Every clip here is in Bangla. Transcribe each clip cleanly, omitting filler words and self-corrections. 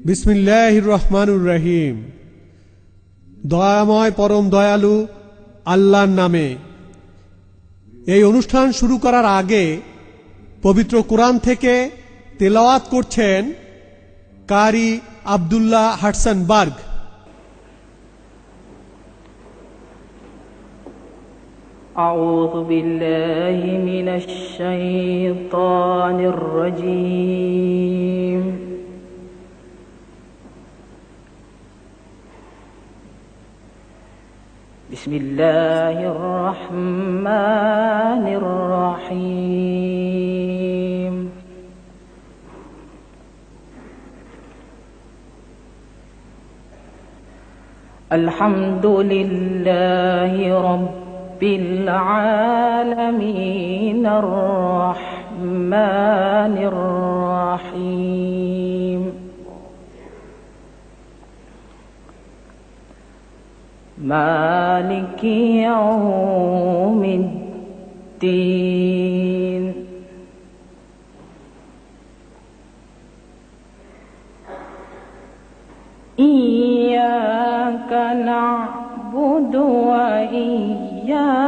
বিসমিল্লাহির রহমানুর রহিম। দয়াময় পরম দয়ালু আল্লাহর নামে। এই অনুষ্ঠান শুরু করার আগে পবিত্র কোরআন থেকে তেলাওয়াত করছেন কারি আব্দুল্লাহ হাডসন বার্গ। أعوذ بالله من الشيطان الرجيم. بسم الله الرحمن الرحيم. الحمد لله رب العالمين الرحمن الرحيم مالك يوم الدين إياك نعبد وإياك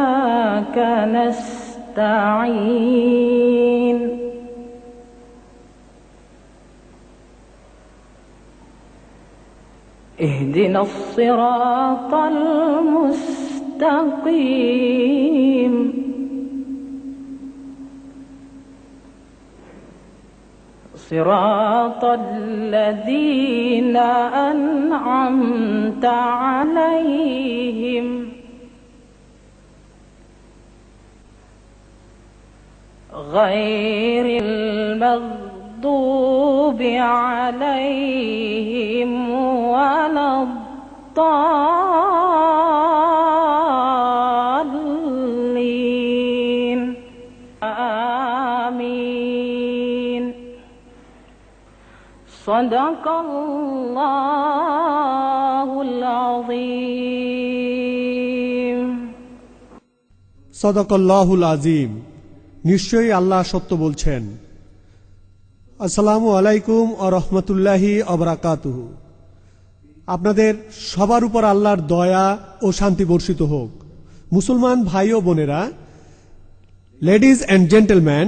نستعين اهدنا الصراط المستقيم صراط الذين أنعمت عليهم غير المغضوب عليهم ولا الضالين آمين. صدق الله العظيم. সদাকাল্লাহুল আযীম। নিশ্চয়ই আল্লাহ সত্য বলছেন। আসসালামু আলাইকুম ওয়া রাহমাতুল্লাহি ওয়া বারাকাতুহু। আপনাদের সবার উপর আল্লাহর দয়া ও শান্তি বর্ষিত হোক। মুসলমান ভাই ও বোনেরা, লেডিজ অ্যান্ড জেন্টলম্যান,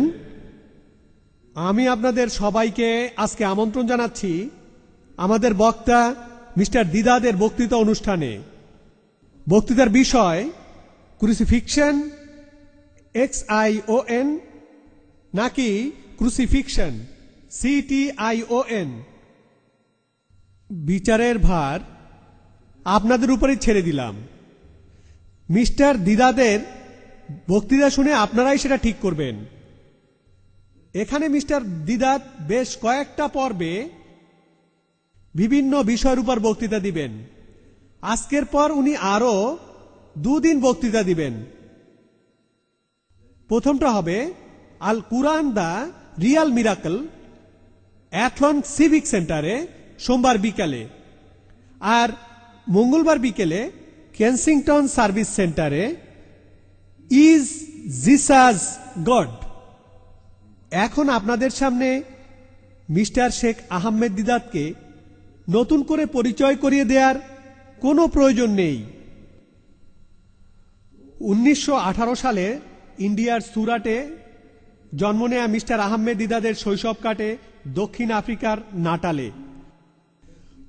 আমি আপনাদের সবাইকে আজকে আমন্ত্রণ জানাচ্ছি আমাদের বক্তা মিস্টার দিদাদের বক্তৃতা অনুষ্ঠানে। বক্তৃতার বিষয় ক্রুসিফিকশন, XION নাকি ক্রুসিফিকশন, CTION। বিচারের ভার আপনাদের উপরেই ছেড়ে দিলাম। মিস্টার দিদাদের বক্তৃতা শুনে আপনারাই সেটা ঠিক করবেন। এখানে মিস্টার দিদাত বেশ কয়েকটা পর্বে বিভিন্ন বিষয়ের উপর বক্তৃতা দিবেন। আজকের পর উনি আরো 2 দিন বক্তৃতা দিবেন। প্রথমটা হবে আল কুরআন দা রিয়াল মিরাকল, অ্যাথলন সিভিক সেন্টারে সোমবার বিকালে, আর মঙ্গলবার বিকেলে কেনসিংটন সার্ভিস সেন্টারে ইজ জিসাস গড। এখন আপনাদের সামনে মিস্টার শেখ আহমেদ দিদাতকে নতুন করে পরিচয় করিয়ে দেওয়ার কোনো প্রয়োজন নেই। 1918 সালে ইন্ডিয়ার সুরাটে জন্ম নেয়া মিস্টার আহমেদ দিদাদের শৈশব কাটে দক্ষিণ আফ্রিকার নাটালে।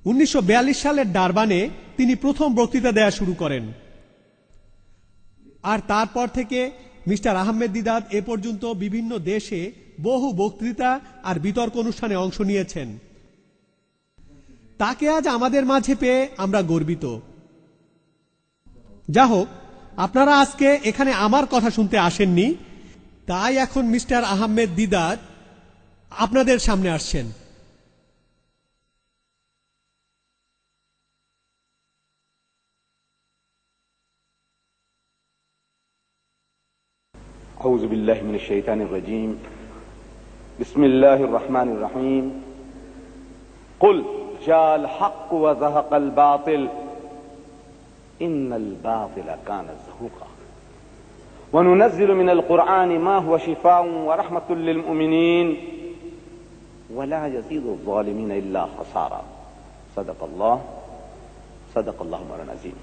1942 সালের ডারবানে তিনি প্রথম বক্তৃতা দেয়া শুরু করেন, আর তারপর থেকে মিস্টার আহমেদ দিদাত এ পর্যন্ত বিভিন্ন দেশে বহু বক্তৃতা আর বিতর্ক অনুষ্ঠানে অংশ নিয়েছেন। তাকে আজ আমাদের মাঝে পেয়ে আমরা গর্বিত। যা হোক, আপনারা আজকে এখানে আমার কথা শুনতে আসেননি, তাই এখন মিস্টার আহমেদ দিদাত আপনাদের সামনে আসছেন। أعوذ بالله من الشيطان الرجيم. بسم الله الرحمن الرحيم. قل جاء الحق وزهق الباطل إن الباطل كان زهوقا وننزل من القرآن ما هو شفاء ورحمة للمؤمنين ولا يزيد الظالمين إلا خسارا সাদাকাল্লাহু মাওলানা আযীম।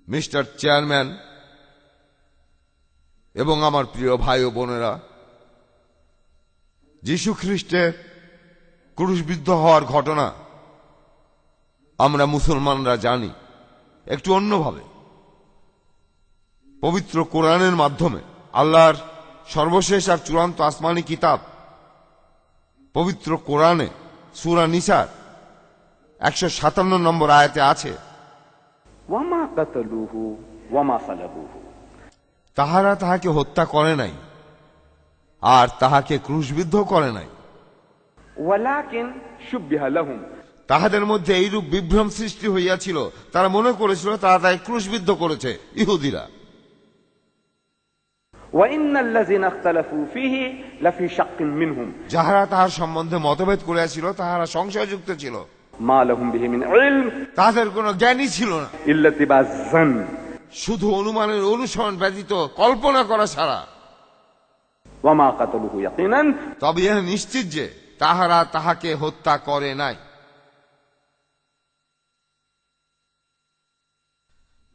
মিস্টার চেয়ারম্যান এবং আমার প্রিয় ভাই ও বোনেরা, যীশু খ্রিস্টের ক্রুশবিদ্ধ হওয়ার ঘটনা আমরা মুসলমানরা জানি একটু অন্যভাবে। পবিত্র কোরআনের মাধ্যমে আল্লাহর সর্বশেষ আর চূড়ান্ত আসমানি কিতাব পবিত্র কোরআনে সূরা নিসার 157 নম্বর আয়াতে আছে, ওয়ামা কাতালুহু ওয়ামা সালাবুহু, তাহারা তাহাকে হত্যা করে নাই আর তাহাকে ক্রুশবিদ্ধ করে নাই, ওয়ালাকিন শুববিহা লাহুম, তাহাদের মধ্যে এইরূপ বিভ্রম সৃষ্টি হইয়াছিল, তারা মনে করেছিল তারা তাকে ক্রুশবিদ্ধ করেছে ইহুদিরা। ওয়া ইন্নাল্লাযিনা ইখতালাফু ফীহি লাফি শাক্কিন মিনহুম, যাহারা তাহার সম্বন্ধে মতভেদ করিয়াছিল তাহারা সংশয়যুক্ত ছিল, মা লাহুম বিহি মিন ইলম তাদের কোনো জ্ঞানই ছিল না, ইল্লা তিবাযান, শুধু অনুমানের অনুসরণ ব্যতীত কল্পনা করা ছাড়া। ওয়া মা কাতালুহু ইয়াকিনান, তবে ইহা নিশ্চিত যে তাহারা তাহাকে হত্যা করে নাই।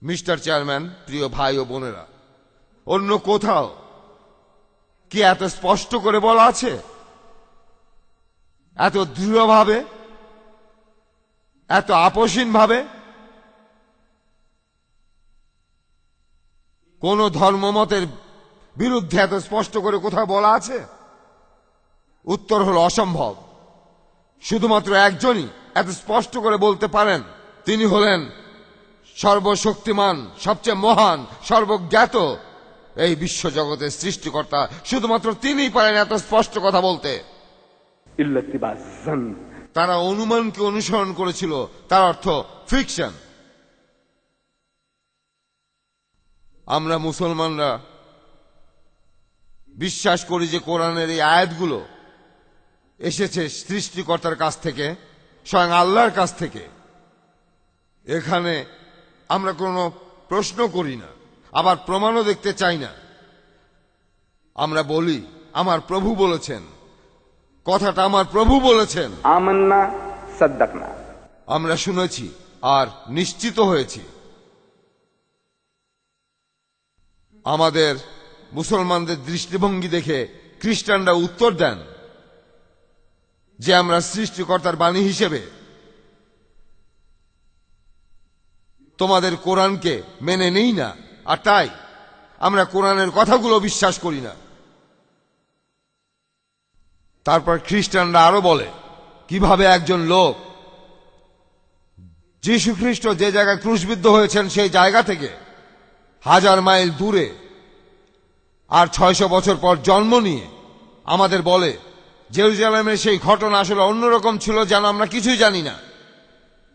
মিস্টার চেয়ারম্যান, প্রিয় ভাই ও বোনেরা, অন্য কোথাও কি এত স্পষ্ট করে বলা আছে, এত দৃঢ়ভাবে, এত আপোষহীন ভাবে? কোন ধর্মমতের বিরুদ্ধে এত স্পষ্ট করে কোথাও বলা আছে? উত্তর হল অসম্ভব। শুধুমাত্র একজনই এত স্পষ্ট করে বলতে পারেন, তিনি হলেন সর্বশক্তিমান, সবচেয়ে মহান, সর্বজ্ঞাত, এই বিশ্বজগতের সৃষ্টিকর্তা। শুধুমাত্র তিনিই পারেন এত স্পষ্ট কথা বলতে। ইল্লা তিবাযান, তারা অনুমানকে অনুসরণ করেছিল, তার অর্থ ফিকশন। আমরা মুসলমানরা বিশ্বাস করি যে কোরআনের এই আয়াতগুলো এসেছে সৃষ্টিকর্তার কাছ থেকে, স্বয়ং আল্লাহর কাছ থেকে। এখানে আমরা কোনো প্রশ্ন করি না, আবার প্রমাণও দেখতে চাই না। আমরা বলি আমার প্রভু বলেছেন, কথাটা আমার প্রভু বলেছেন। আমান্না সাদ্দাকনা, আমরা শুনেছি আর নিশ্চিত হয়েছি। আমাদের মুসলমানদের দৃষ্টিভঙ্গি দেখে খ্রিস্টানরা উত্তর দেন যে আমরা সৃষ্টিকর্তার বাণী হিসেবে তোমাদের কোরআনকে মেনে নেই না, আর তাই আমরা কোরআনের কথাগুলো বিশ্বাস করি না। তারপর খ্রিস্টানরা আরো বলে কিভাবে একজন লোক যীশু খ্রিস্ট যে জায়গায় ক্রুশবিদ্ধ হয়েছেন সেই জায়গা থেকে 1000 মাইল দূরে আর 600 বছর পর জন্ম নিয়ে আমাদের বলে জেরুজালেমের সেই ঘটনা আসলে অন্যরকম ছিল, যেন আমরা কিছুই জানি না।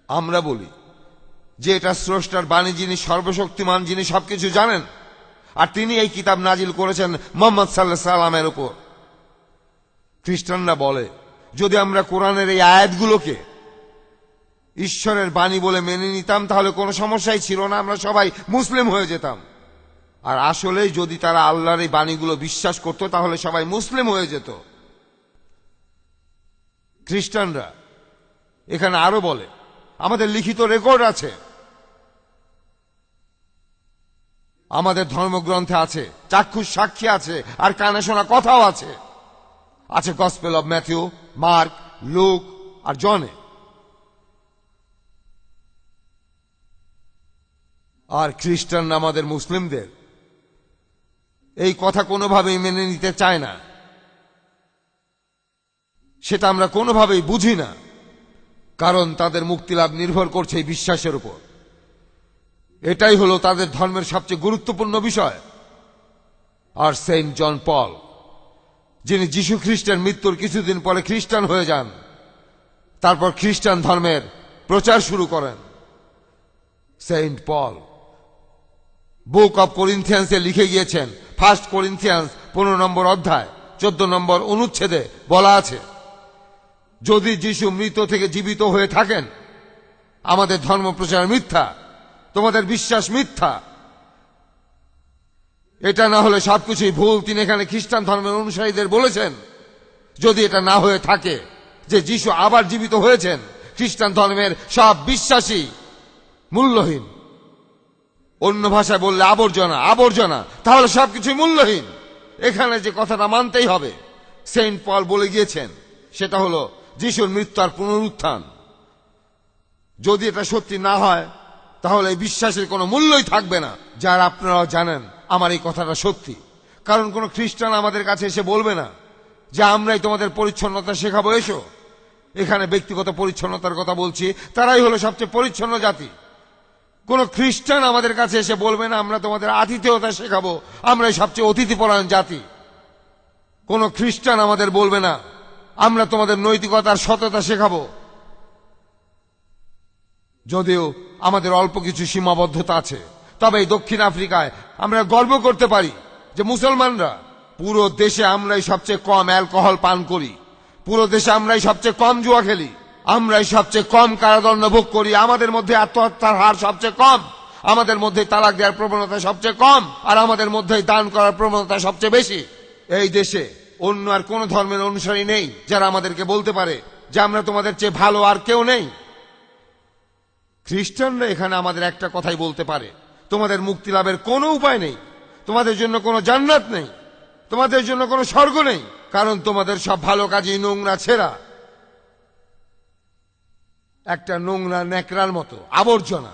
আমরা বলি যে এটা স্রষ্টার বাণী, যিনি সর্বশক্তিমান, যিনি সবকিছু জানেন, আর তিনি এই কিতাব নাজিল করেছেন মুহাম্মদ সাল্লাল্লাহু আলাইহি সাল্লামের উপর। খ্রিস্টানরা বলে যদি আমরা কোরআনের এই আয়াতগুলোকে ঈশ্বরের বাণী বলে মেনে নিতাম তাহলে কোনো সমস্যাই ছিল না, আমরা সবাই মুসলিম হয়ে যেতাম। আর আসলেই যদি তারা আল্লাহর এই বাণীগুলো বিশ্বাস করত তাহলে সবাই মুসলিম হয়ে যেত। খ্রিস্টানরা এখানে আরো বলে আমাদের লিখিত রেকর্ড আছে, আমাদের ধর্মগ্রন্থে আছে, চাক্ষুষ সাক্ষী আছে, আর কানে শোনা কথাও আছে। আছে gospel of Matthew, Mark, Luke আর জনে। আর খ্রিস্টানরা আমাদের মুসলিমদের এই কথা কোনোভাবেই মেনে নিতে চায় না। সেটা আমরা কোনোভাবেই বুঝি না, কারণ তাদের মুক্তিলাভ নির্ভর করছে এই বিশ্বাসের উপর। এটাই হলো তাদের ধর্মের সবচেয়ে গুরুত্বপূর্ণ বিষয়। আর সেন্ট জন পল, যিনি যীশু খ্রিস্টের মৃত্যুর কিছুদিন পরে খ্রিস্টান হয়ে যান, তারপর খ্রিস্টান ধর্মের প্রচার শুরু করেন। সেন্ট পল বুক অব করিন্থিয়ান্সে লিখে গিয়েছেন, 1 করিন্থিয়ান্স 15 নম্বর অধ্যায় 14 নম্বর অনুচ্ছেদে বলা আছে, যদি যীশু মৃত থেকে জীবিত হয়ে থাকেন আমাদের ধর্ম প্রচার মিথ্যা, তোমাদের বিশ্বাস মিথ্যা। এটা না হলে সবকিছুই ভুল। তিনি এখানে খ্রিস্টান ধর্মের অনুসারীদের বলেছেন যদি এটা না হয়ে থাকে যে যিশু আবার জীবিত হয়েছেন, খ্রিস্টান ধর্মের সব বিশ্বাসী মূল্যহীন। অন্য ভাষায় বললে আবর্জনা, আবর্জনা। তাহলে সবকিছু মূল্যহীন। এখানে যে কথাটা মানতেই হবে, সেন্ট পল বলে গিয়েছেন, সেটা হলো যিশুর মৃত্যু আর পুনরুত্থান। যদি এটা সত্যি না হয় তাহলে এই বিশ্বাসের কোনো মূল্যই থাকবে না। যার আপনারাও জানেন আমার এই কথাটা সত্যি, কারণ কোন খ্রিস্টান আমাদের কাছে এসে বলবে না যে আমরাই তোমাদের পরিচ্ছন্নতা শেখাবো, এসো। এখানে ব্যক্তিগত পরিচ্ছন্নতার কথা বলছি, তারাই হলো সবচেয়ে পরিচ্ছন্ন জাতি। কোন খ্রিস্টান আমাদের কাছে এসে বলবে না আমরা তোমাদের আতিথেয়তা শেখাবো, আমরাই সবচেয়ে অতিথিপরায়ণ জাতি। কোন খ্রিস্টান আমাদের বলবে না আমরা তোমাদের নৈতিকতার সততা শেখাবো। যদিও আমাদের অল্প কিছু সীমাবদ্ধতা আছে, তবে এই দক্ষিণ আফ্রিকায় আমরা গর্ব করতে পারি যে মুসলমানরা পুরো দেশে আমরাই সবচেয়ে কম অ্যালকোহল পান করি, পুরো দেশে আমরাই সবচেয়ে কম জুয়া খেলি, আমরাই সবচেয়ে কম কারাদণ্ড ভোগ করি, আমাদের মধ্যে আত্মহত্যার হার সবচেয়ে কম, আমাদের মধ্যে তালাক দেওয়ার প্রবণতা সবচেয়ে কম, আর আমাদের মধ্যে দান করার প্রবণতা সবচেয়ে বেশি। এই দেশে অন্য আর কোন ধর্মের অনুসারী নেই যারা আমাদেরকে বলতে পারে যে আমরা তোমাদের চেয়ে ভালো আর কেউ নেই। খ্রিস্টানরা এখানে আমাদের একটা কথাই বলতে পারে, তোমাদের মুক্তি লাভের কোনো উপায় নেই, তোমাদের জন্য কোনো জান্নাত নেই, তোমাদের জন্য কোনো স্বর্গ নেই, কারণ তোমাদের সব ভালো কাজই নোংরা ছেঁড়া, একটা নোংরা ন্যাকড়ার মতো আবর্জনা।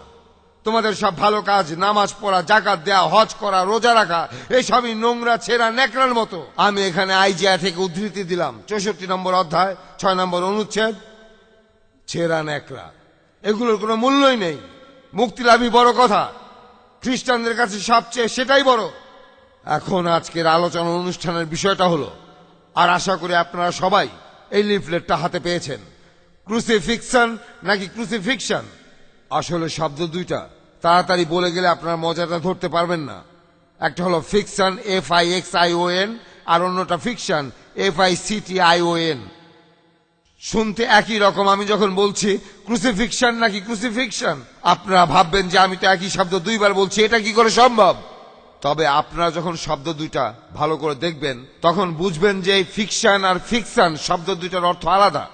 তোমাদের সব ভালো কাজ, নামাজ পড়া, জাকাত দেয়া, হজ করা, রোজা রাখা, এইসবই নোংরা ছেঁড়া ন্যাকড়ার মতো। আমি এখানে আইজিয়া থেকে উদ্ধৃতি দিলাম, 64 নম্বর অধ্যায় 6 নম্বর অনুচ্ছেদ, ছেঁড়া ন্যাকড়া। এগুলোর কোনো মূল্যই নেই। মুক্তি লাভই বড় কথা, খ্রিস্টানদের কাছে সবচেয়ে সেটাই বড়। এখন আজকের আলোচনা অনুষ্ঠানের বিষয়টা হলো, আর আশা করি আপনারা সবাই এই লিফলেটটা হাতে পেয়েছেন, ক্রুসিফিকশন নাকি ক্রুসিফিকশন। আসলে শব্দ দুইটা, তাড়াতাড়ি বলে গেলে আপনারা মজাটা ধরতে পারবেন না। একটা হলো ফিকশন, FIXION, আর অন্যটা ফিকশন, FICTION। শুনতে একই রকম। আমি যখন বলছি ক্রুসিফিকশন নাকি ক্রুসিফিকশন, আপনারা ভাববেন যে আমি তো একই শব্দ দুইবার বলছি, এটা কি করে সম্ভব? তবে আপনারা যখন শব্দ দুইটা ভালো করে দেখবেন তখন বুঝবেন যে এই ফিকশন আর ফিকশন শব্দ দুইটার অর্থ আলাদা।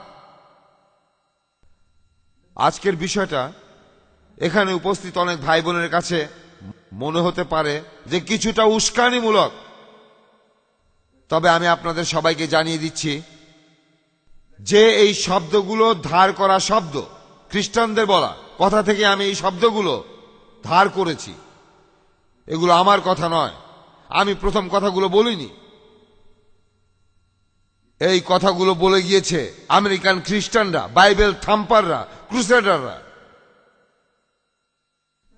আজকের বিষয়টা এখানে উপস্থিত অনেক ভাই বোনের কাছে মনে হতে পারে যে কিছুটা উস্কানিমূলক, তবে আমি আপনাদের সবাইকে জানিয়ে দিচ্ছি যে এই শব্দগুলো ধার করা শব্দ, খ্রিস্টানদের বলা কথা থেকে আমি এই শব্দগুলো ধার করেছি। এগুলো আমার কথা নয়, আমি প্রথম কথাগুলো বলিনি। এই কথাগুলো বলে গিয়েছে আমেরিকান খ্রিস্টানরা, বাইবেল থাম্পাররা, ক্রুসেডাররা।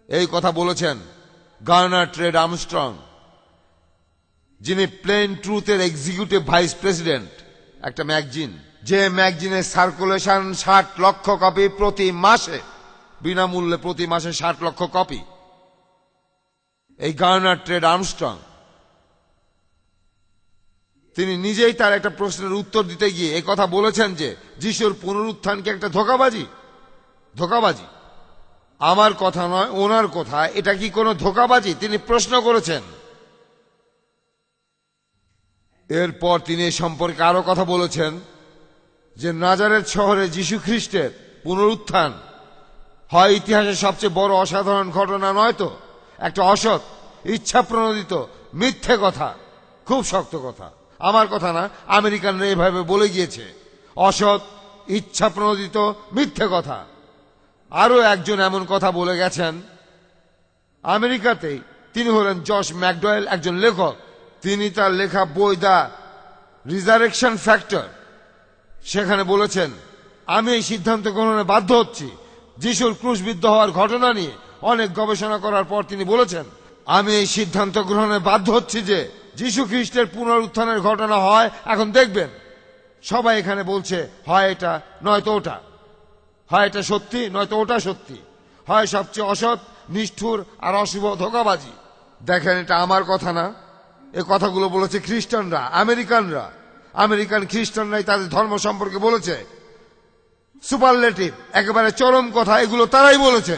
এই কথা বলেছেন গার্নার ট্রেড আর্মস্ট্রং, যিনি প্লেন ট্রুথের এক্সিকিউটিভ ভাইস প্রেসিডেন্ট, একটা ম্যাগাজিন, যে ম্যাগাজিনের সার্কুলেশন 60 লক্ষ কপি প্রতি মাসে, বিনামূল্যে প্রতি মাসে 60 লক্ষ কপি। এই গার্নার ট্রেড আর্মস্ট্রং তিনি নিজেই তার একটা প্রশ্নের উত্তর দিতে গিয়ে এই কথা বলেছেন যে যিশুর পুনরুত্থান কি একটা ধোঁকাবাজি। ধোঁকাবাজি আমার কথা নয়, ওনার কথা। এটা কি কোনো ধোঁকাবাজি? তিনি প্রশ্ন করেছেন। এরপর তিনি এ সম্পর্কে আরো কথা বলেছেন যে নাজারেথ শহরে যিশু খ্রিস্টের পুনরুত্থান হয় ইতিহাসের সবচেয়ে বড় অসাধারণ ঘটনা, নয়তো একটা অসৎ, ইচ্ছা প্রণোদিত মিথ্যে কথা। খুব শক্ত কথা, আমার কথা না, আমেরিকানরা এভাবে বলে গিয়েছে, অসৎ, ইচ্ছা প্রণোদিত মিথ্যে কথা। আরো একজন এমন কথা বলে গেছেন আমেরিকাতেই, তিনি হলেন জশ ম্যাকডওয়েল, একজন লেখক। তিনি তার লেখা বই দ্য রিজারেকশন ফ্যাক্টর, সেখানে বলেছেন, আমি এই সিদ্ধান্ত গ্রহণে বাধ্য হচ্ছি। যিশুর ক্রুশবিদ্ধ হওয়ার ঘটনা নিয়ে অনেক গবেষণা করার পর তিনি বলেছেন, আমি এই সিদ্ধান্ত গ্রহণে বাধ্য হচ্ছি যে যিশু খ্রিস্টের পুনরুত্থানের ঘটনা হয়। এখন দেখবেন সবাই এখানে বলছে হয় এটা নয়তো ওটা, হয় এটা সত্যি নয়তো ওটা সত্যি, হয় সবচেয়ে অসৎ, নিষ্ঠুর আর অশুভ ধোঁকাবাজি। দেখেন, এটা আমার কথা না, এ কথাগুলো বলেছে খ্রিস্টানরা, আমেরিকানরা। আমেরিকান খ্রিস্টানরাই তাদের ধর্ম সম্পর্কে বলেছে সুপারলেটিভ, একেবারে চরম কথা, এগুলো তারাই বলেছে।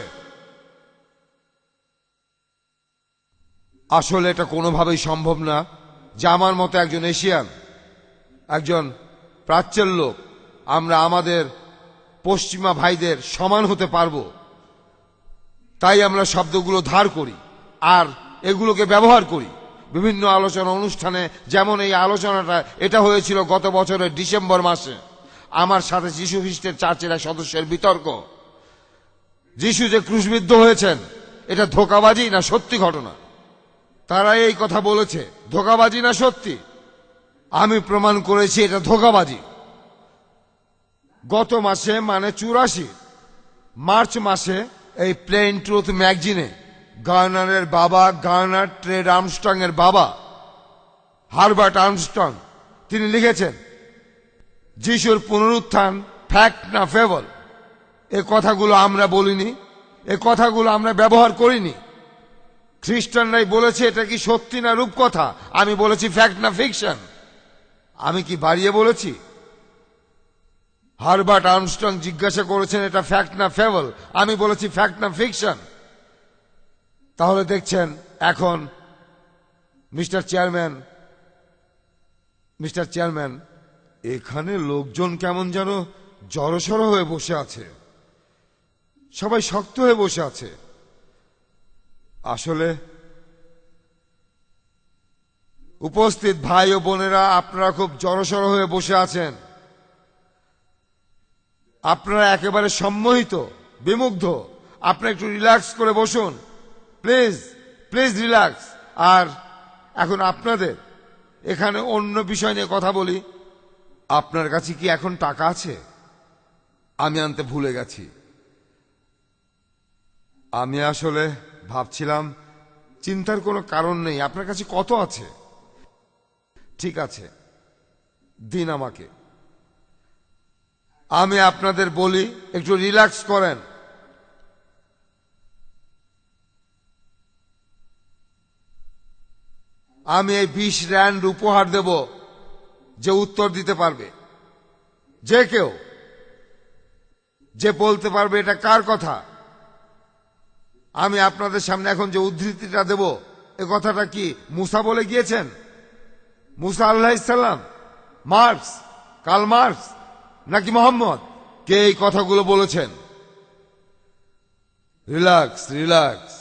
আসলে এটা কোনোভাবেই সম্ভব না যে আমার মতো একজন এশিয়ান, একজন প্রাচ্যের লোক, আমরা আমাদের পশ্চিমা ভাইদের সমান হতে পারবো। তাই আমরা শব্দগুলো ধার করি আর এগুলোকে ব্যবহার করি বিভিন্ন আলোচনা অনুষ্ঠানে। যেমন এই আলোচনাটা এটা হয়েছিল গত বছরের ডিসেম্বর মাসে আমার সাথে যীশু খ্রিস্টের চার্চের এক সদস্যের বিতর্ক। যীশু যে ক্রুশবিদ্ধ হয়েছেন এটা ধোঁকাবাজি না সত্যি ঘটনা? তারা এই কথা বলেছে ধোঁকাবাজি না সত্যি। আমি প্রমাণ করেছি এটা ধোঁকাবাজি। গত মাসে মানে 84 মার্চ মাসে এই প্লেন ট্রুথ ম্যাগাজিনে গার্নারের বাবা, গার্নার ট্রেড আর্মস্ট্রং এর বাবা হারবার্ট আর্মস্ট্রং তিনি লিখেছেন যিশুর পুনরুত্থান ফ্যাক্ট না ফেবল। এ কথাগুলো আমরা বলিনি, এ কথাগুলো আমরা ব্যবহার করিনি। খ্রিস্টানরাই বলেছে এটা কি সত্যি না রূপকথা। আমি বলেছি ফ্যাক্ট না ফিকশন। আমি কি বাড়িয়ে বলেছি? হারবার্ট আর্মস্ট্রং জিজ্ঞাসা করেছেন এটা ফ্যাক্ট না ফেবল, আমি বলেছি ফ্যাক্ট না ফিকশন। তাহলে দেখছেন এখন মিস্টার চেয়ারম্যান এখানে লোকজন কেমন যেন জড়সড় হয়ে বসে আছে, সবাই শক্ত হয়ে বসে আছে। আসলে উপস্থিত ভাই ও বোনেরা আপনারা খুব জড়সড় হয়ে বসে আছেন। আপনারা একেবারে সম্মোহিত, বিমুগ্ধ। আপনারা একটু রিল্যাক্স করে বসুন, প্লিজ প্লিজ রিল্যাক্স। আর এখন আপনাদের এখানে অন্য বিষয় নিয়ে কথা বলি। আপনার কাছে কি এখন টাকা আছে? আমি আনতে ভুলে গেছি। আমি আসলে ভাবছিলাম চিন্তার কোনো কারণ নেই। আপনার কাছে কত আছে? ঠিক আছে, দিন আমাকে। আমি আপনাদের বলি একটু রিল্যাক্স করেন। আমি এই 20 র‍্যান্ড উপহার দেব যে উত্তর দিতে পারবে, যে কেউ যে বলতে পারবে এটা কার কথা। আমি আপনাদের সামনে এখন যে উদ্ধৃতিটা দেব এ কথাটা কি মুসা বলে গিয়েছেন? মুসা আলাইহিস সালাম, মার্কস, কার্ল মার্কস নাকি মোহাম্মদ? কে এই কথাগুলো বলেছেন? Relax relax.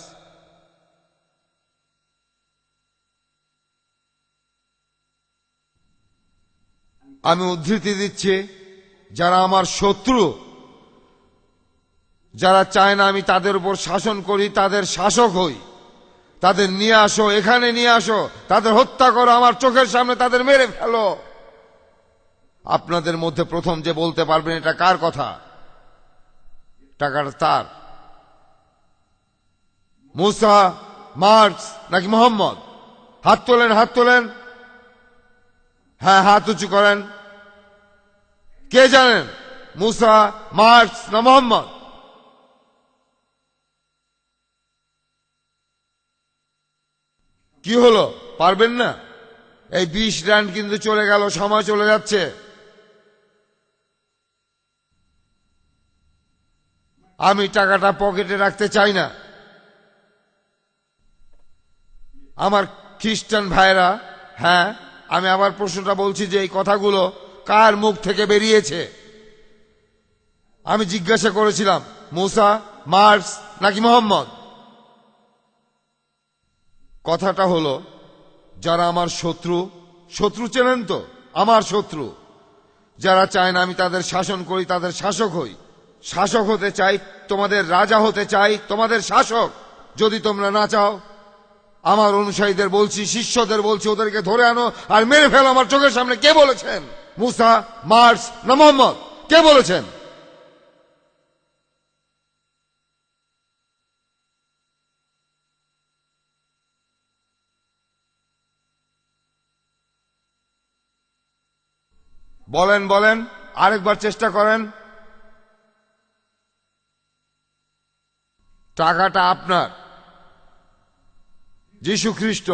আমি উদ্ধৃতি দিচ্ছি যারা আমার শত্রু, যারা চায় না আমি তাদের উপর শাসন করি, তাদের শাসক হই, তাদের নিয়ে আসো, এখানে নিয়ে আসো, তাদের হত্যা করো, আমার চোখের সামনে তাদের মেরে ফেলো। আপনাদের মধ্যে প্রথম যে বলতে পারবেন এটা কার কথা? টাকাটা তার। মুসা, মার্কস নাকি মোহাম্মদ? হাত তোলেন, হাত তোলেন। হ্যাঁ, হাত উঁচু করেন। কে জানেন মুসা, মার্কস না মোহাম্মদ? কি হলো, পারবেন না? এই 20 র‍্যান্ড কিন্তু চলে গেল, সময় চলে যাচ্ছে। আমি টাকাটা পকেটে রাখতে চাই না। আমার খ্রিস্টান ভাইরা, হ্যাঁ আমি আবার প্রশ্নটা বলছি যে এই কথাগুলো কার মুখ থেকে বেরিয়েছে? আমি জিজ্ঞাসা করেছিলাম মুসা, মার্কস নাকি মোহাম্মদ? কথাটা হলো যারা আমার শত্রু, শত্রু চেনেন তো? আমার শত্রু যারা চায় না আমি তাদের শাসন করি, তাদের শাসক হই। শাসক হতে চাই, তোমাদের রাজা হতে চাই, তোমাদের শাসক। যদি তোমরা না চাও, আমার অনুসারীদের বলছি, শিষ্যদের বলছি, ওদেরকে ধরে আনো আর মেরে ফেলো আমার চোখের সামনে। কে বলেছেন? মুসা, মার্কস না মোহাম্মদ? কে বলেছেন? বলেন বলেন, আরেকবার চেষ্টা করেন। টাকাটা আপনার। যীশু খ্রিস্ট,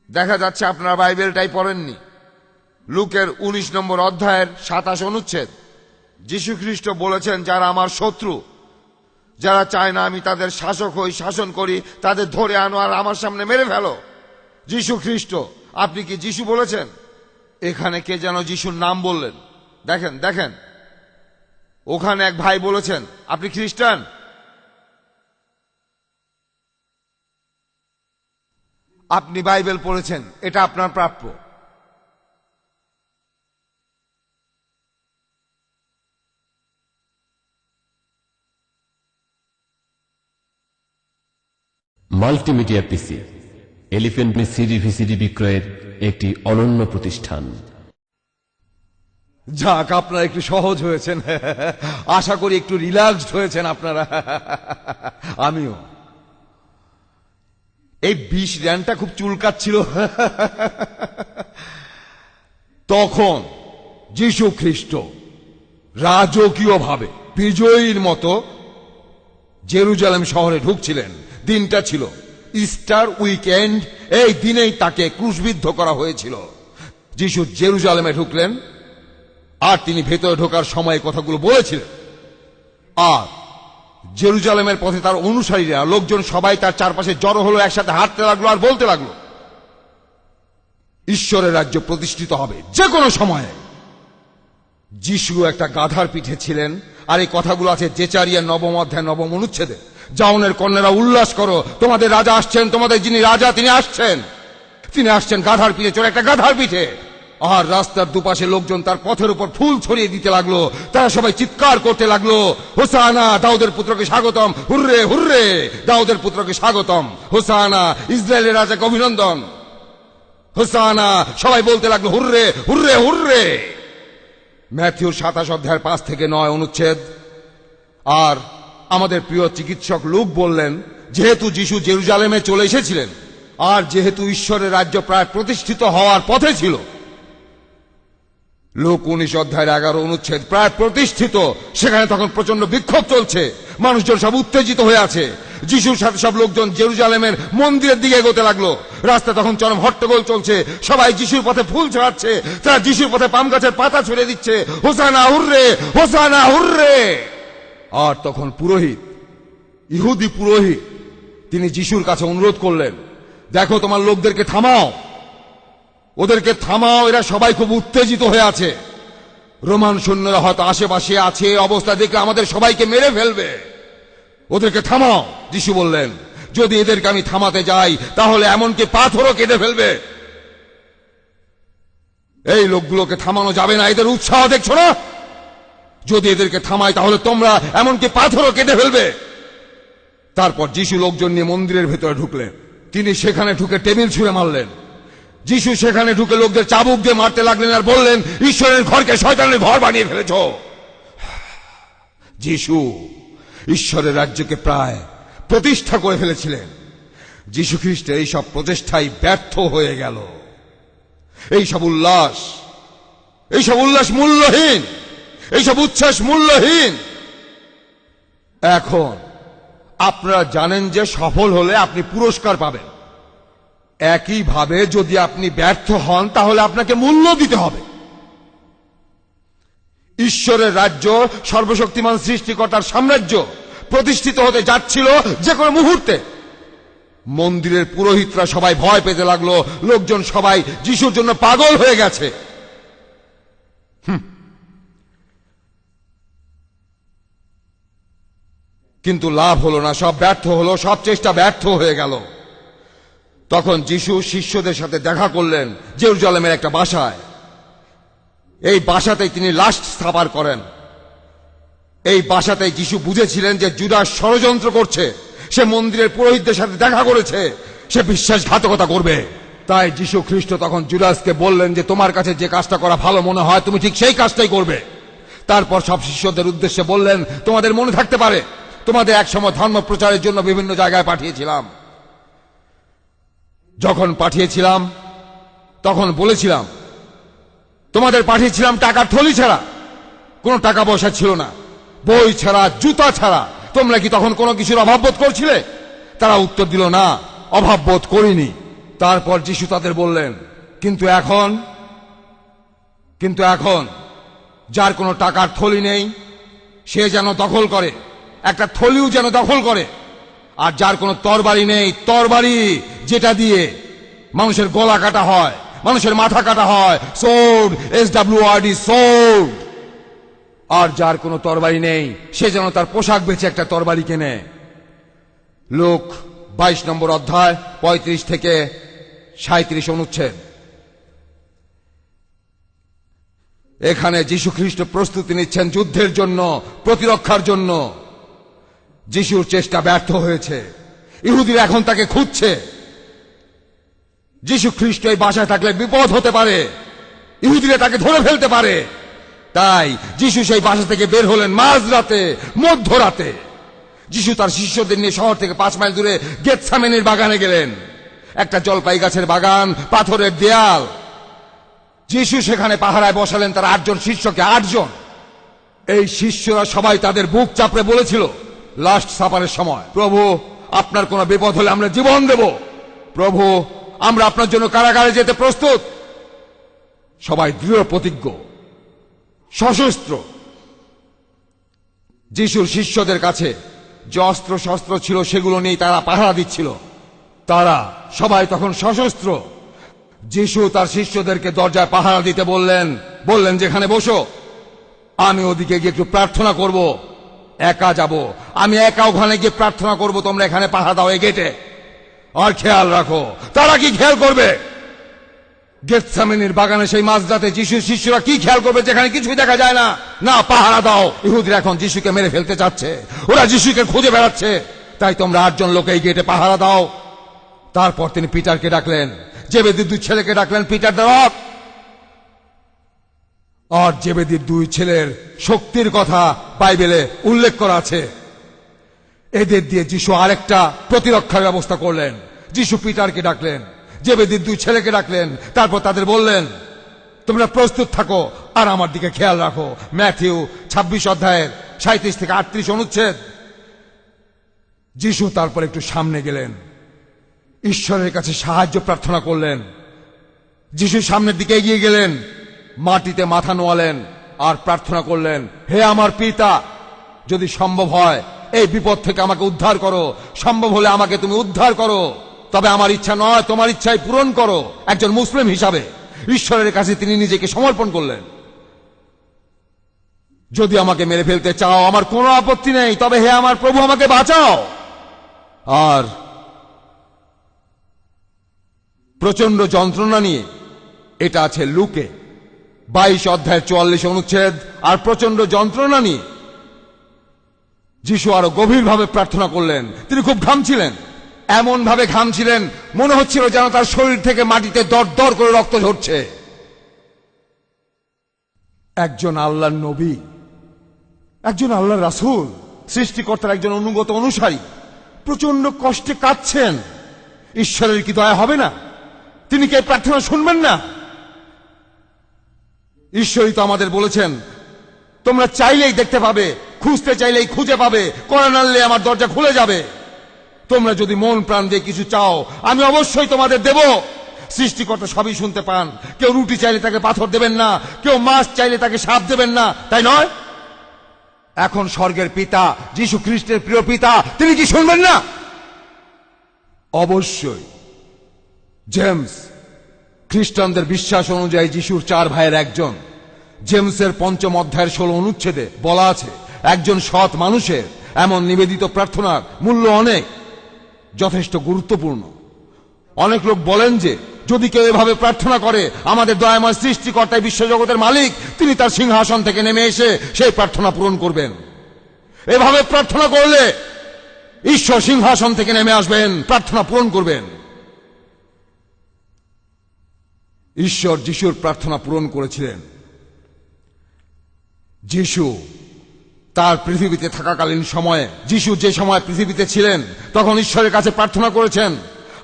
দেখা যাচ্ছে আপনার বাইবেলটাই পড়েননি। লুকের 19 নম্বর অধ্যায়ের 27 অনুচ্ছেদ। যীশু খ্রিস্ট বলেছেন যারা আমার শত্রু, যারা চায় না আমি তাদের শাসক হই, শাসন করি, তাদের ধরে আনো আর আমার সামনে মেরে ফেলো। যীশু খ্রিস্ট। আপনি কি যীশু বলেছেন? এখানে কে যেন যিশুর নাম বললেন। দেখেন দেখেন, ওখানে এক ভাই বলেছেন, আপনি খ্রিস্টান? আপনি বাইবেল পড়েছেন, এটা আপনার প্রাপ্য। মাল্টিমিডিয়া পিসি এলিফ্যান্ট সিডি ভিসিডি বিক্রয়ের একটি অনন্য প্রতিষ্ঠান। যাক, আপনারা একটু সহজ হয়েছেন, আশা করি একটু রিল্যাক্সড হয়েছেন আপনারা। আমিও। এই 20 র্যানটা খুব চুলকাচ্ছিল। তখন যীশু খ্রিস্ট রাজকীয় ভাবে বিজয়ীর মতো জেরুজালেম শহরে ঢুকছিলেন। দিনটা ছিল ইস্টার উইকেন্ড। এই দিনেই তাকে ক্রুশবিদ্ধ করা হয়েছিল। যীশু জেরুজালেমে ঢুকলেন, আর তিনি ভেতরে ঢোকার সময় কথাগুলো বলেছিলেন। আর জেরুজালেমের পথে তার অনুসারীরা, লোকজন সবাই তার চারপাশে জড়ো হলো, একসাথে হাঁটতে লাগলো আর বলতে লাগলো, ঈশ্বরের রাজ্য প্রতিষ্ঠিত হবে যে কোনো সময়ে। যিশু একটা গাধার পিঠে ছিলেন, আর এই কথাগুলো আছে জেচারিয়া 9 অধ্যায় 9 অনুচ্ছেদে। জাউনের কন্যারা উল্লাস করো, তোমাদের রাজা আসছেন, তোমাদের যিনি রাজা তিনি আসছেন। তিনি আসছেন গাধার পিঠে চড়ে, একটা গাধার পিঠে। আর রাস্তার দুপাশে লোকজন তার পথের উপর ফুল ছড়িয়ে দিতে লাগলো। তারা সবাই চিৎকার করতে লাগলো, হোসানা, দাউদের পুত্রকে স্বাগতম, হুররে হুররে, দাউদের পুত্রকে স্বাগতম, হোসানা, ইসরায়েলের রাজাকে অভিনন্দন, হোসানা। সবাই বলতে লাগলো হুররে হুররে হুররে। ম্যাথিউর 27 অধ্যায়ের 5 থেকে 9 অনুচ্ছেদ। আর আমাদের প্রিয় চিকিৎসক লুক বললেন, যেহেতু যিশু জেরুজালেমে চলে এসেছিলেন, আর যেহেতু ঈশ্বরের রাজ্য প্রায় প্রতিষ্ঠিত হওয়ার পথে ছিল, লুক 19 অধ্যায়ের 11 অনুচ্ছেদ, প্রায় প্রতিষ্ঠিত, সেখানে তখন প্রচন্ড বিক্ষোভ চলছে, মানুষজন সব উত্তেজিত হয়ে আছে। যিশুর সাথে সব লোকজন জেরুজালেমের মন্দিরের দিকে এগোতে লাগলো। রাস্তা তখন চরম হট্টগোল চলছে, সবাই যিশুর পথে ফুল ছড়াচ্ছে, তারা যিশুর পথে পাম গাছের পাতা ছড়িয়ে দিচ্ছে, হোসানা হুররে হোসানা হুররে। আর তখন পুরোহিত, ইহুদি পুরোহিত, তিনি যিশুর কাছে অনুরোধ করলেন, দেখো তোমার লোকদেরকে থামাও, ওদেরকে থামাও, এরা সবাই খুব উত্তেজিত হয়ে আছে। রোমান সৈন্যরা হয়তো আশেপাশে আছে, অবস্থা দেখলে আমাদের সবাইকে মেরে ফেলবে, ওদেরকে থামাও। যিশু বললেন, যদি এদেরকে আমি থামাতে যাই তাহলে এমনকি পাথরও কেটে ফেলবে। এই লোকগুলোকে থামানো যাবে না, এদের উৎসাহ দেখছো না? যদি এদেরকে থামাই তাহলে তোমরা এমনকি পাথরও কেটে ফেলবে। তারপর যিশু লোকজন নিয়ে মন্দিরের ভেতরে ঢুকলেন। তিনি সেখানে ঢুকে টেবিল ছুঁড়ে মারলেন। যিশু সেখানে ঢুকে লোকদের চাবুক দিয়ে মারতে লাগলেন আর বললেন, ঈশ্বরের ঘরকে শয়তানের ঘর বানিয়ে ফেলেছ। যিশু ঈশ্বরের রাজ্যকে প্রায় প্রতিষ্ঠা করে ফেলেছিলেন। যিশু খ্রিস্টের এইসব প্রচেষ্টাই ব্যর্থ হয়ে গেল। এইসব উল্লাস মূল্যহীন, এইসব উচ্ছ্বাস মূল্যহীন। এখন আপনারা জানেন যে সফল হলে আপনি পুরস্কার পাবেন। একইভাবে যদি আপনি ব্যর্থ হন তাহলে আপনাকে মূল্য দিতে হবে। ঈশ্বরের রাজ্য, সর্বশক্তিমান সৃষ্টিকর্তার সাম্রাজ্য প্রতিষ্ঠিত হতে যাচ্ছিল যে কোনো মুহূর্তে। মন্দিরের পুরোহিতরা সবাই ভয় পেতে লাগলো, লোকজন সবাই যিশুর জন্য পাগল হয়ে গেছে। কিন্তু লাভ হলো না, সব ব্যর্থ হলো, সব চেষ্টা ব্যর্থ হয়ে গেল। তখন যিশু শিষ্যদের সাথে দেখা করলেন জেরুজালেমের একটা বাসায়। এই বাসাতেই তিনি লাস্ট সাপার করেন। এই বাসাতেই যিশু বুঝেছিলেন যে জুদাস ষড়যন্ত্র করছে। সে মন্দিরের পুরোহিতদের সাথে দেখা করেছে, সে বিশ্বাসঘাতকতা করবে। তাই যিশু খ্রিস্ট তখন জুদাসকে বললেন যে তোমার কাছে যে কাজটা করা ভালো মনে হয় তুমি ঠিক সেই কাজটাই করবে। তারপর সব শিষ্যদের উদ্দেশ্যে বললেন, তোমাদের মনে থাকতে পারে তোমাদের একসময় ধর্ম প্রচারের জন্য বিভিন্ন জায়গায় পাঠিয়েছিলাম। যখন পাঠিয়েছিলাম তখন বলেছিলাম, তোমাদের পাঠিয়েছিলাম টাকার থলি ছাড়া, কোনো টাকা পয়সা ছিল না, বই ছাড়া, জুতা ছাড়া। তোমরা কি তখন কোনো কিছুর অভাব বোধ করছিলে? তারা উত্তর দিল, না, অভাব বোধ করিনি। তারপর যিশু তাদের বললেন, কিন্তু এখন যার কোনো টাকার থলি নেই সে যেন দখল করে, একটা থলিও যেন দখল করে। আর যার কোনো তরবারি নেই, তরবারি যেটা দিয়ে মানুষের গলা কাটা হয়, মানুষের মাথা কাটা হয়, সোর্ড, SWORD, সোর্ড। আর যার কোনো তরবারি নেই সে যেন তার পোশাক বেচে একটা তরবারি কেনে। লুক 22 নম্বর অধ্যায় 35 থেকে 37 অনুচ্ছেদ। এখানে যীশু খ্রিস্ট প্রস্তুতি নিচ্ছেন যুদ্ধের জন্য, প্রতিরক্ষার জন্য। যিশুর চেষ্টা ব্যর্থ হয়েছে, ইহুদিরা এখন তাকে খুঁজছে। যীশু খ্রিস্ট এই বাসায় থাকলে বিপদ হতে পারে, ইহুদিরা তাকে ধরে ফেলতে পারে। তাই যিশু সেই বাসা থেকে বের হলেন মাঝরাতে, মধ্যরাতে। যিশু তার শিষ্যদের নিয়ে শহর থেকে 5 মাইল দূরে গেতসেমানির বাগানে গেলেন। একটা জলপাই গাছের বাগান, পাথরের দেয়াল। যিশু সেখানে পাহারায় বসালেন তার 8 জন শিষ্যকে। 8 জন। এই শিষ্যরা সবাই তাদের বুক চাপড়ে বলেছিল লাস্ট সাপারের সময়, প্রভু আপনার কোনো বিপদ হলে আমরা জীবন দেব, প্রভু আমরা আপনার জন্য কারাগারে যেতে প্রস্তুত। সবাই দৃঢ় প্রতিজ্ঞ, সশস্ত্র। যিশুর শিষ্যদের কাছে যে অস্ত্র শস্ত্র ছিল সেগুলো নিয়ে তারা পাহারা দিচ্ছিল। তারা সবাই তখন সশস্ত্র। যিশু তার শিষ্যদেরকে দরজায় পাহারা দিতে বললেন যেখানে বসো, আমি ওদিকে গিয়ে একটু প্রার্থনা করব। একা যাব, আমি একা ওখানে গিয়ে প্রার্থনা করব, তোমরা এখানে পাহারা দাও এই গেটে। আর খেয়াল রাখো। তারা কি খেয়াল করবে? গেতসেমানির বাগানে সেই মাঝরাতে যিশুর শিষ্যরা কি খেয়াল করবে যেখানে কিছুই দেখা যায় না? না, পাহারা দাও। ইহুদিরা এখন যিশুকে মেরে ফেলতে চাচ্ছে, ওরা যিশুকে খুঁজে বেড়াচ্ছে। তাই তোমরা 8 জন লোক এই গেটে পাহারা দাও। তারপর তিনি পিটারকে ডাকলেন, জেবেদীর 2 ছেলেকে ডাকলেন, পিটার দ্য রক। আর জেবেদীর 2 ছেলের শক্তির কথা বাইবেলে উল্লেখ করা আছে। এদের দিয়ে যিশু আরেকটা প্রতিরক্ষার ব্যবস্থা করলেন। যিশু পিটারকে ডাকলেন, জেবেদীর 2 ছেলেকে ডাকলেন, তারপর তাদের বললেন তোমরা প্রস্তুত থাকো আর আমার দিকে খেয়াল রাখো। ম্যাথিউ 26 অধ্যায়ের 37 থেকে 38 অনুচ্ছেদ। যিশু তারপর একটু সামনে গেলেন, ঈশ্বরের কাছে সাহায্য প্রার্থনা করলেন। যিশু সামনের দিকে এগিয়ে গেলেন, মাটিতে মাথা নোয়ালেন আর প্রার্থনা করলেন, হে আমার পিতা, যদি সম্ভব হয় এই বিপদ থেকে আমাকে উদ্ধার করো, সম্ভব হলে আমাকে তুমি উদ্ধার করো, তবে আমার ইচ্ছা নয় তোমার ইচ্ছাই পূরণ করো। একজন মুসলিম হিসাবে ঈশ্বরের কাছে তিনি নিজেকে সমর্পণ করলেন। যদি আমাকে মেরে ফেলতে চাও আমার কোনো আপত্তি নেই, তবে হে আমার প্রভু আমাকে বাঁচাও। আর প্রচন্ড যন্ত্রণা নিয়ে, এটা আছে লুকে 22 অধ্যায়ের 44 অনুচ্ছেদ। আর প্রচন্ড যন্ত্রণা নিয়ে যিশু আরো গভীরভাবে প্রার্থনা করলেন। তিনি খুব ঘামছিলেন, এমন ভাবে ঘামছিলেন মনে হচ্ছিল যেন তার শরীর থেকে মাটিতে দর দর করে রক্ত ঝরছে। একজন আল্লাহর নবী, একজন আল্লাহর রাসূল, সৃষ্টিকর্তার একজন অনুগত অনুসারী প্রচন্ড কষ্টে কাঁদছেন। ঈশ্বরের কি দয়া হবে না? তিনি কি প্রার্থনা শুনবেন না? ঈশ্বরই তো আমাদের বলেছেন তোমরা চাইলেই দেখতে পাবে, খুঁজতে চাইলেই খুঁজে পাবে, কড়া নাড়লে আমার দরজা খুলে যাবে। তোমরা যদি মন প্রাণ দিয়ে কিছু চাও আমি অবশ্যই তোমাদের দেব। সৃষ্টিকর্তা সবই শুনতে পান। কেউ রুটি চাইলে তাকে পাথর দেবেন না, কেউ মাছ চাইলে তাকে সাপ দেবেন না, তাই নয়? এখন স্বর্গের পিতা, যীশু খ্রিস্টের প্রিয় পিতা, তিনি কি শুনবেন না? অবশ্যই। জেমস, খ্রিস্টানদের বিশ্বাস অনুযায়ী যিশুর 4 ভাইয়ের একজন। জেমসের 5ম অধ্যায়ের 16 অনুচ্ছেদে বলা আছে একজন সৎ মানুষের এমন নিবেদিত প্রার্থনার মূল্য অনেক, যথেষ্ট গুরুত্বপূর্ণ। অনেক লোক বলেন যে যদি কেউ এভাবে প্রার্থনা করে আমাদের দয়াময় সৃষ্টিকর্তাই বিশ্বজগতের মালিক, তিনি তার সিংহাসন থেকে নেমে এসে সেই প্রার্থনা পূরণ করবেন। এভাবে প্রার্থনা করলে ঈশ্বর সিংহাসন থেকে নেমে আসবেন, প্রার্থনা পূরণ করবেন। ঈশ্বর যিশুর প্রার্থনা পূরণ করেছিলেন। যিশু তার পৃথিবীতে থাকাকালীন সময়ে, যিশু যে সময় পৃথিবীতে ছিলেন তখন ঈশ্বরের কাছে প্রার্থনা করেছেন।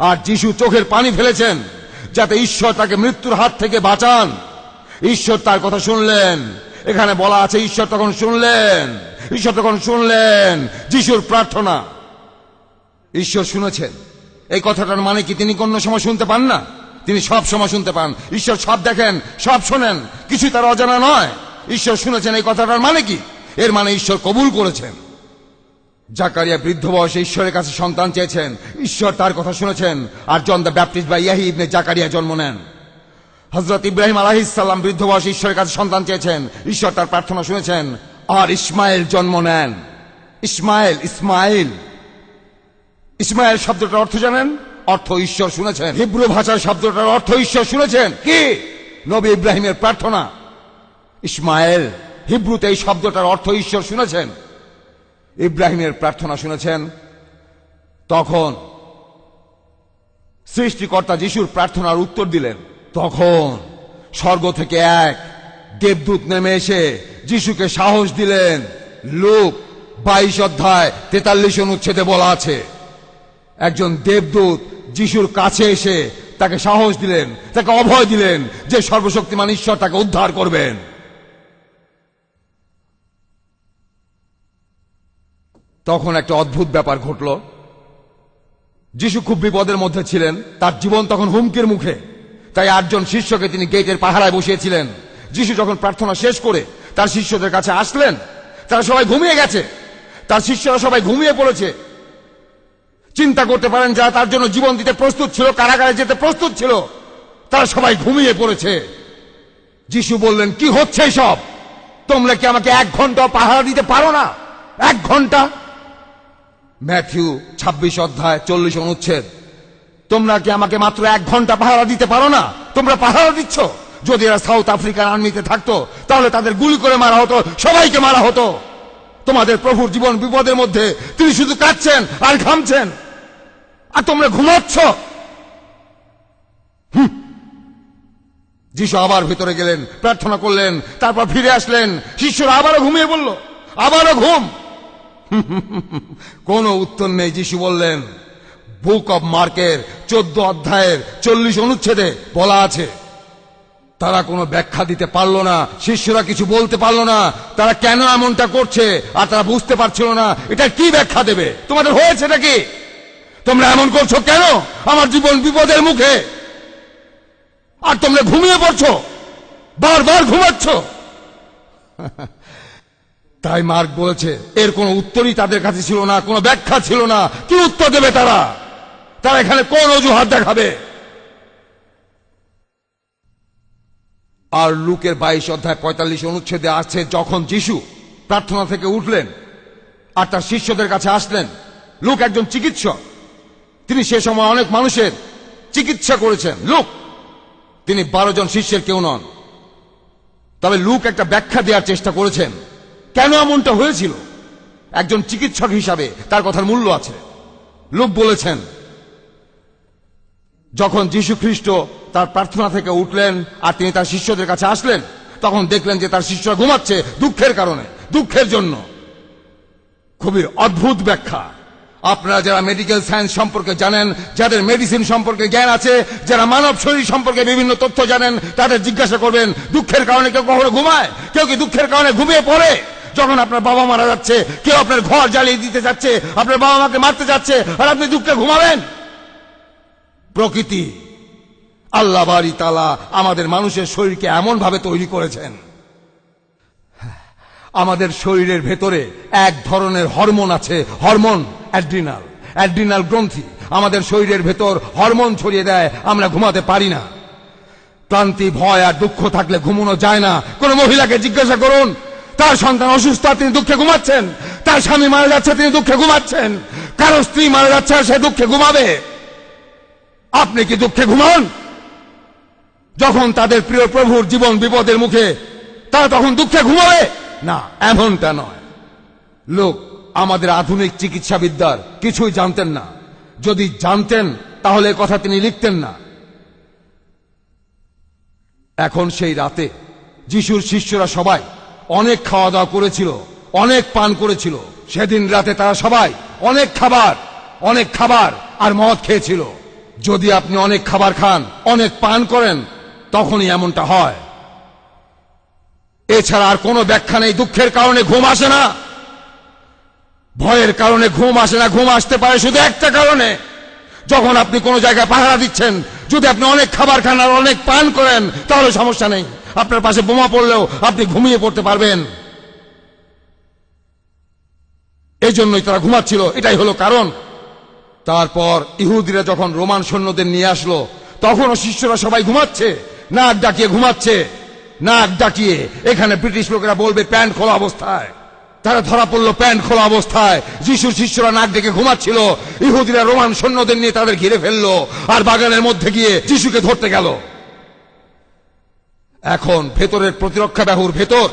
আর যিশু চোখের পানি ফেলেছেন যাতে ঈশ্বর তাকে মৃত্যুর হাত থেকে বাঁচান। ঈশ্বর তার কথা শুনলেন। এখানে বলা আছে ঈশ্বর তখন শুনলেন যিশুর প্রার্থনা। ঈশ্বর শুনেছেন, এই কথাটার মানে কি তিনি কোন সময় শুনতে পান না? তিনি সব সময় শুনতে পান। ঈশ্বর সব দেখেন, সব শোনেন, কিছু তার অজানা নয়। ঈশ্বর শুনেছেন, এই কথাটার মানে কি? এর মানে ঈশ্বর কবুল করেছেন। জাকারিয়া বৃদ্ধ বয়সে ঈশ্বরের কাছে সন্তান চেয়েছেন, ঈশ্বর তার কথা শুনেছেন। আর জন দ্য ব্যাপটিস্ট বা ইয়াহি ইবনে জাকারিয়া জন্ম নেন। হযরত ইব্রাহিম আলাইহিস সালাম বৃদ্ধ বয়সে ঈশ্বরের কাছে সন্তান চেয়েছেন, ঈশ্বর তার প্রার্থনা শুনেছেন, আর ইসমাইল জন্ম নেন। ইসমাইল ইসমাইল ইসমাইল শব্দটার অর্থ জানেন? অর্থ ঈশ্বর শুনেছেন। হিব্রু ভাষার শব্দটার অর্থ ঈশ্বর শুনেছেন কি? নবী ইব্রাহিমের প্রার্থনা। ইসমাইল হিব্রুতে এই শব্দটার অর্থ ঈশ্বর শুনেছেন। ইব্রাহিমের প্রার্থনা শুনেছেন। তখন সৃষ্টিকর্তা যিশুর প্রার্থনার উত্তর দিলেন। তখন স্বর্গ থেকে এক দেবদূত নেমে এসে যিশুকে সাহস দিলেন। লূক 22 অধ্যায় 43 অনুচ্ছেদে বলা আছে, একজন দেবদূত যিশুর কাছে এসে তাকে সাহস দিলেন, তাকে অভয় দিলেন যে সর্বশক্তিমান ঈশ্বর তাকে উদ্ধার করবেন। তখন একটা অদ্ভুত ব্যাপার ঘটল। যিশু খুব বিপদের মধ্যে ছিলেন, তার জীবন তখন হুমকির মুখে। তাই 8 জন শিষ্যকে তিনি গেটের পাহারায় বসিয়েছিলেন। যিশু যখন প্রার্থনা শেষ করে তার শিষ্যদের কাছে আসলেন, তারা সবাই ঘুমিয়ে গেছে, তার শিষ্যরা সবাই ঘুমিয়ে পড়েছে। চিন্তা করতে পারেন, যারা তার জন্য জীবন দিতে প্রস্তুত ছিল, কারাগারে যেতে প্রস্তুত ছিল, তারা সবাই ঘুমিয়ে পড়েছে। যিশু বললেন, কি হচ্ছে সব? তোমরা কি আমাকে 1 ঘন্টা পাহারা দিতে পারো না? 1 ঘন্টা? ম্যাথিউ 26 অধ্যায় 40 অনুচ্ছেদ। তোমরা কি আমাকে মাত্র 1 ঘন্টা পাহারা দিতে পারো না? তোমরা পাহারা দিচ্ছ। যদি এরা সাউথ আফ্রিকার আর্মিতে থাকতো তাহলে তাদের গুলি করে মারা হতো, সবাইকে মারা হতো। তোমাদের প্রভুর জীবন বিপদের মধ্যে তিনি শুধু কাঁদছেন আর ঘামছেন, আর তোমরা ঘুমাচ্ছ। যিশু আবার ভিতরে গেলেন, প্রার্থনা করলেন, তারপর ফিরে আসলেন। শিষ্যরা আবারও ঘুমিয়ে পড়ল, আবারও ঘুম। কোনো উত্তর নেই। যিশু বললেন, বুক অব মার্কের 14 অধ্যায়ের 40 অনুচ্ছেদে বলা আছে, তারা কোনো ব্যাখ্যা দিতে পারল না, শিষ্যরা কিছু বলতে পারল না, তারা কেন এমনটা করছে আর তারা বুঝতে পারছিল না এটা কি ব্যাখ্যা দেবে। তোমাদের হয়েছে নাকি? তোমরা এমন করছো কেন? আমার জীবন বিপদের মুখে, আর তোমরা ঘুমিয়ে পড়ছো, বারবার ঘুমাচ্ছ। তাই মার্ক বলেছে, এর কোনো উত্তরই তাদের কাছে ছিল না, কোনো ব্যাখ্যা ছিল না। কি উত্তর দেবে তারা? তারা এখানে কোন অজুহাত দেখাবে? আর লুকের 22 অধ্যায় 45 অনুচ্ছেদে আছে, যখন যিশু প্রার্থনা থেকে উঠলেন আর তার শিষ্যদের কাছে আসলেন। লুক একজন চিকিৎসক, তিনি সে সময় অনেক মানুষের চিকিৎসা করেছেন। লুক, তিনি 12 জন শিষ্যের কেউ নন। তবে লুক একটা ব্যাখ্যা দেওয়ার চেষ্টা করেছেন কেন এমনটা হয়েছিল। একজন চিকিৎসক হিসাবে তার কথার মূল্য আছে। লুক বলেছেন, যখন যীশু খ্রিস্ট তার প্রার্থনা থেকে উঠলেন আর তিনি তার শিষ্যদের কাছে আসলেন, তখন দেখলেন যে তার শিষ্যরা ঘুমাচ্ছে দুঃখের কারণে, দুঃখের জন্য। খুবই অদ্ভুত ব্যাখ্যা। আপনারা যারা মেডিকেল সায়েন্স সম্পর্কে জানেন, যাদের মেডিসিন সম্পর্কে জ্ঞান আছে, যারা মানব শরীর সম্পর্কে বিভিন্ন তথ্য জানেন, তাদের জিজ্ঞাসা করবেন, দুঃখের কারণে কেউ কখনো ঘুমায়? কেউ কি দুঃখের কারণে ঘুমিয়ে পড়ে? যখন আপনার বাবা মারা যাচ্ছে, কেউ আপনার ঘর জ্বালিয়ে দিতে যাচ্ছে, আপনার বাবা মাকে মারতে যাচ্ছে, আর আপনি দুঃখে ঘুমাবেন? প্রকৃতি, আল্লাহ বাড়ি তাআলা আমাদের মানুষের শরীরকে এমন ভাবে তৈরি করেছেন, আমাদের শরীরের ভেতরে এক ধরনের হরমোন আছে, হরমোন অ্যাড্রিনাল, অ্যাড্রিনাল গ্রন্থি আমাদের শরীরের ভেতর হরমোন ছড়িয়ে দেয়, আমরা ঘুমাতে পারি না। ক্লান্তি, ভয় আর দুঃখ থাকলে ঘুমানো যায় না। কোন মহিলাকে জিজ্ঞাসা করুন, তার সন্তান অসুস্থ, তিনি দুঃখে ঘুমাচ্ছেন। তার স্বামী মারা যাচ্ছে, তিনি দুঃখে ঘুমাচ্ছেন। কারো স্ত্রী মারা যাচ্ছে, সে দুঃখে ঘুমাবে। আপনি কি দুঃখে ঘুমান? যখন তাদের প্রিয় প্রভুর জীবন বিপদের মুখে, তারা তখন দুঃখে ঘুমাবে না? এমনটা নয়। লোক আমাদের আধুনিক চিকিৎসা বিদ্যার কিছুই জানতেন না। যদি জানতেন তাহলে কথা তিনি লিখতেন না। এখন সেই রাতে যিশুর শিষ্যরা সবাই অনেক খাওয়া দাওয়া করেছিল, অনেক পান করেছিল। সেদিন রাতে তারা সবাই অনেক খাবার আর মদ খেয়েছিল। যদি আপনি অনেক খাবার খান, অনেক পান করেন, তখনই এমনটা হয়। এছাড়া আর কোনো ব্যাখ্যা নেই। দুঃখের কারণে ঘুম আসে না, ভয়ের কারণে ঘুম আসে না। ঘুম আসতে পারে শুধু একটা কারণে, যখন আপনি কোনো জায়গায় পাহারা দিচ্ছেন। যদি আপনি অনেক খাবার খান আর অনেক পান করেন, তাহলে সমস্যা নেই। আপনার পাশে বোমা পড়লেও আপনি ঘুমিয়ে পড়তে পারবেন। এই জন্যই তারা ঘুমাচ্ছিল, এটাই হলো কারণ। তারপর ইহুদিরা যখন রোমান সৈন্যদের নিয়ে আসলো, তখনও শিষ্যরা সবাই ঘুমাচ্ছে। নাক ডাকিয়ে ঘুমাচ্ছে, নাক ডাকিয়ে। এখানে ব্রিটিশ লোকেরা বলবে প্যান্ট খোলা অবস্থায়। তারা ধরা পড়লো প্যান্ট খোলা অবস্থায়। যিশুর শিষ্যরা নাক ডেকে ঘুমাচ্ছিল। ইহুদিরা রোমান সৈন্যদের নিয়ে তাদের ঘিরে ফেললো আর বাগানের মধ্যে গিয়ে যিশুকে ধরতে গেল। এখন ভেতরের প্রতিরক্ষা বাহুর ভেতর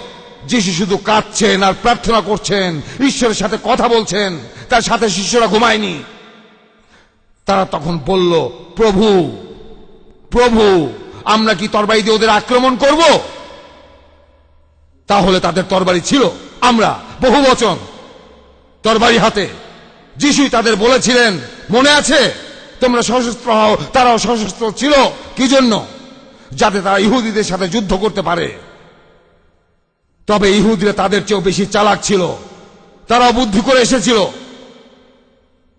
যিশু শুধু কাঁদছেন আর প্রার্থনা করছেন, ঈশ্বরের সাথে কথা বলছেন। তার সাথে শিষ্যরা ঘুমায়নি। তারা তখন বলল, প্রভু প্রভু, আমরা কি তরবারি দিয়ে ওদের আক্রমণ করব? তাহলে তাদের তরবারি ছিল। আমরা বহু বচন, তরবারি হাতে। যিশুই তাদের বলেছিলেন, মনে আছে, তোমরা সশস্ত্র হও। তারাও সশস্ত্র ছিল। কি জন্য? যাতে তারা ইহুদিদের সাথে যুদ্ধ করতে পারে। তবে ইহুদিরা তাদের চেয়েও বেশি চালাক ছিল। তারাও বুদ্ধি করে এসেছিল।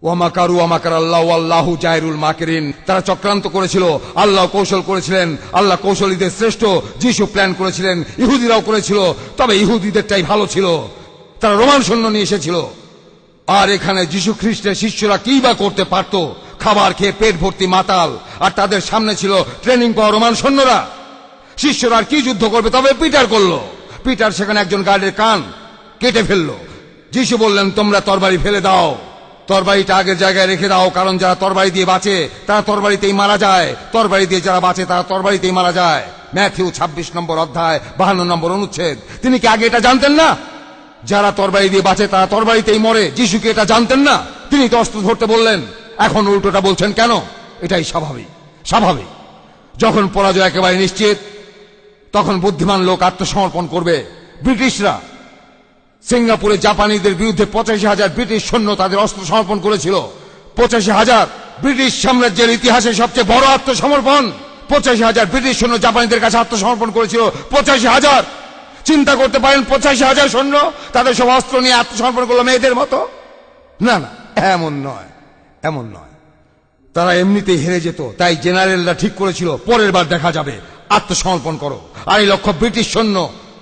ওয়ামাকারু ওয়ামাকার আল্লাহ আল্লাহু জায়রুল মাকিরিন। তারা চক্রান্ত করেছিল, আল্লাহ কৌশল করেছিলেন। আল্লাহ কৌশলীদের শ্রেষ্ঠ। যিশু প্ল্যান করেছিলেন, ইহুদিরাও করেছিল। তবে ইহুদিদেরটাই ভালো ছিল। তারা রোমান সৈন্য নিয়ে এসেছিল। আর এখানে যিশু খ্রিস্টের শিষ্যরা কি বা করতে পারত? খাবার খেয়ে পেট ভর্তি মাতাল, আর তাদের সামনে ছিল ট্রেনিং পাওয়া রোমান সৈন্যরা। শিষ্যরা আর কি যুদ্ধ করবে? তবে পিটার করলো। পিটার সেখানে একজন গার্ডের কান কেটে ফেললো। যিশু বললেন, তোমরা তরবারি ফেলে দাও, তরবারিটা আগের জায়গায় রেখে দাও। কারণ যারা তরবারি দিয়ে বাঁচে তারা তরবারিতেই মারা যায়। তরবারি দিয়ে যারা বাঁচে তারা তরবারিতেই মারা যায়। ম্যাথিউ 26 নম্বর অধ্যায় 52 নম্বর অনুচ্ছেদ। তিনি কি আগে এটা জানতেন না? যারা তরবারি দিয়ে বাঁচে তারা তরবারিতেই মরে। যিশু কি এটা জানতেন না? তিনি তো অস্ত্র ধরতে বললেন। এখন উল্টোটা বলছেন কেন? এটাই স্বাভাবিক। স্বাভাবিক। যখন পরাজয় একেবারে নিশ্চিত, তখন বুদ্ধিমান লোক আত্মসমর্পণ করবে। ব্রিটিশরা সিঙ্গাপুরে জাপানিদের বিরুদ্ধে 85,000 ব্রিটিশ সৈন্য তাদের অস্ত্র সমর্পণ করেছিল। 85,000 ব্রিটিশ সাম্রাজ্যের ইতিহাসে সবচেয়ে বড় আত্মসমর্পণ। 85,000 ব্রিটিশ সৈন্য জাপানিদের কাছে আত্মসমর্পণ করেছিল। 85,000। চিন্তা করতে পারেন, 85,000 সৈন্য তাদের সব অস্ত্র নিয়ে আত্মসমর্পণ করলো মেয়েদের মতো? না না, এমন নয়, এমন নয়। তারা এমনিতেই হেরে যেত। তাই জেনারেলরা ঠিক করেছিল, পরের বার দেখা যাবে, আত্মসমর্পণ করো। 2.5 লক্ষ ব্রিটিশ সৈন্য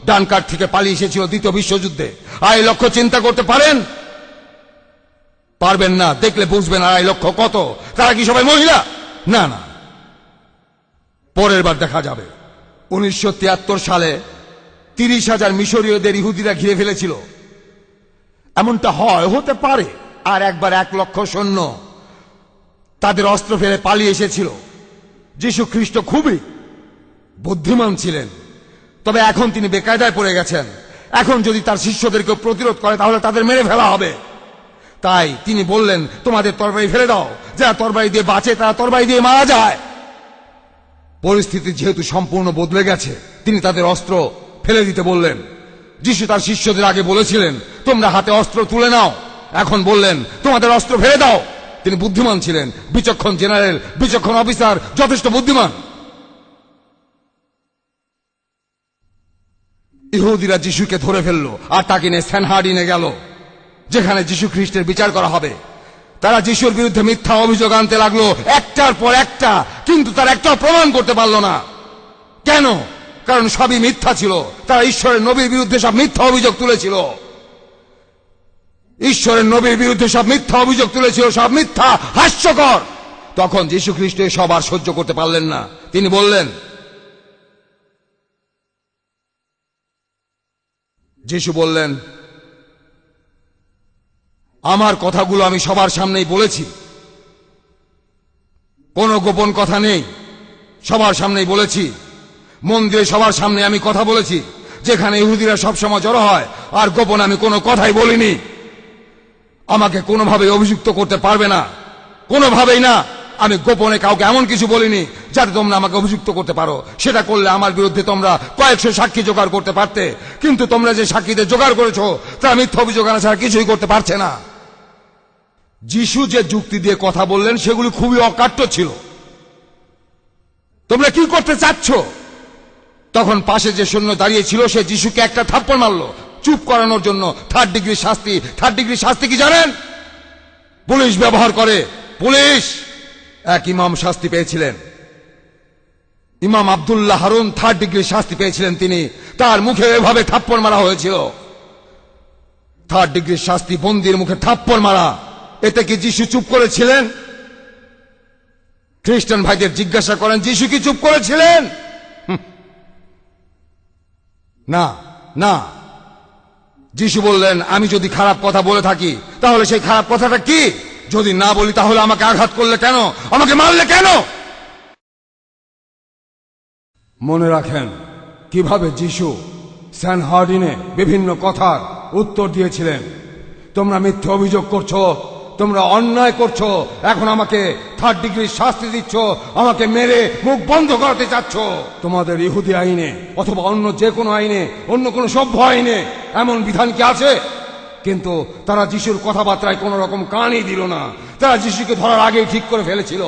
ডানকার্ক থেকে পালিয়ে এসেছিল দ্বিতীয় বিশ্বযুদ্ধে। 2.5 লক্ষ চিন্তা করতে পারেন? পারবেন না। দেখলে বুঝবেন 2.5 লক্ষ কত। তারা কি সবাই মহিলা? না না, পরের বার দেখা যাবে। 1973 সালে 30,000 মিশরীয়দের ইহুদিরা ঘিরে ফেলেছিল। এমনটা হয়, হতে পারে। আর একবার 1 লক্ষ সৈন্য তাদের অস্ত্র ফেলে পালিয়ে এসেছিল। যিশু খ্রিস্ট খুবই বুদ্ধিমান ছিলেন। তবে এখন তিনি বেকায়দায় পড়ে গেছেন। এখন যদি তার শিষ্যদেরকে প্রতিরোধ করে তাহলে তাদের মেরে ফেলা হবে। তাই তিনি বললেন, তোমাদের তরবারি ফেলে দাও। যারা তরবারি দিয়ে বাঁচে তারা তরবারি দিয়ে মারা যায়। পরিস্থিতি যেহেতু সম্পূর্ণ বদলে গেছে, তিনি তাদের অস্ত্র ফেলে দিতে বললেন। যিশু তার শিষ্যদের আগে বলেছিলেন, তোমরা হাতে অস্ত্র তুলে নাও। এখন বললেন, তোমাদের অস্ত্র ফেলে দাও। তিনি বুদ্ধিমান ছিলেন, বিচক্ষণ জেনারেল, বিচক্ষণ অফিসার, যথেষ্ট বুদ্ধিমান। ইহুদিরা যিশুকে ধরে ফেললো আর তাকে নিয়ে সেনহার্ডিনে গেল, যেখানে যিশু খ্রিস্টের বিচার করা হবে। তারা যিশুর বিরুদ্ধে মিথ্যা অভিযোগ আনতে লাগলো, একটার পর একটা। কিন্তু তারা একটাও প্রমাণ করতে পারল না। কেন? কারণ সবই মিথ্যা ছিল। তারা ঈশ্বরের নবীর বিরুদ্ধে সব মিথ্যা অভিযোগ তুলেছিল। ঈশ্বরের নবীর বিরুদ্ধে সব মিথ্যা অভিযোগ তুলেছিল, সব মিথ্যা, হাস্যকর। তখন যিশু খ্রিস্ট সব আর সহ্য করতে পারলেন না। তিনি বললেন, যিশু বললেন, আমার কথাগুলো আমি সবার সামনেই বলেছি, কোনো গোপন কথা নেই। সবার সামনেই বলেছি। মন্দিরে সবার সামনে আমি কথা বলেছি, যেখানে ইহুদিরা সবসময় জড়ো হয়। আর গোপন আমি কোনো কথাই বলিনি। আমাকে কোনোভাবেই অভিযুক্ত করতে পারবে না, কোনোভাবেই না। আমি গোপনে কাউকে এমন কিছু বলিনি যাতে তোমরা আমাকে অভিযুক্ত করতে পারো। সেটা করলে আমার বিরুদ্ধে তোমরা কয়েকশো সাক্ষী জোগাড় করতে পারতে। কিন্তু তোমরা যে সাক্ষীদের জোগাড় করেছো তারা মিথ্যা অভিযোগ আনা ছাড়া কিছুই করতে পারছে না। যিশু যে যুক্তি দিয়ে কথা বললেন সেগুলি খুবই অকাট্য ছিল। তোমরা কি করতে চাচ্ছ? তখন পাশে যে সৈন্য দাঁড়িয়ে ছিল সে যিশুকে একটা থাপ্পড় মারলো চুপ করানোর জন্য। 3rd ডিগ্রি শাস্তি। 3rd ডিগ্রি শাস্তি কি জানেন? পুলিশ ব্যবহার করে। পুলিশ। এক ইমাম শাস্তি পেয়েছিলেন, ইমাম আব্দুল্লাহ হারুন 3rd ডিগ্রি শাস্তি পেয়েছিলেন। তিনি, তার মুখে এভাবে থাপ্পড় মারা হয়েছিল। 3rd ডিগ্রি শাস্তি, বন্দির মুখে থাপ্পড় মারা। এতে কি যিশু চুপ করেছিলেন? খ্রিস্টান ভাইদের জিজ্ঞাসা করেন, যিশু কি চুপ করেছিলেন? না না, যিশু বললেন আমি যদি খারাপ কথা বলে থাকি তাহলে সেই খারাপ কথাটা কি? যদি না বলি তাহলে আমাকে আঘাত করলে কেন, আমাকে মারলে কেন? মনে রাখেন কিভাবে যিশু স্যানহার্ডিনে বিভিন্ন কথার উত্তর দিয়েছিলেন। তোমরা মিথ্যে অভিযোগ করছো, তোমরা অন্যায় করছো, এখন আমাকে 3rd ডিগ্রি শাস্তি দিচ্ছ, আমাকে মেরে মুখ বন্ধ করাতে চাচ্ছ। তোমাদের ইহুদি আইনে অথবা অন্য যে কোনো আইনে, অন্য কোনো সভ্য আইনে এমন বিধান কি আছে? কিন্তু তারা যিশুর কথাবার্তায় কোনো রকম কানই দিল না। তারা যিশুকে ধরার আগেই ঠিক করে ফেলেছিল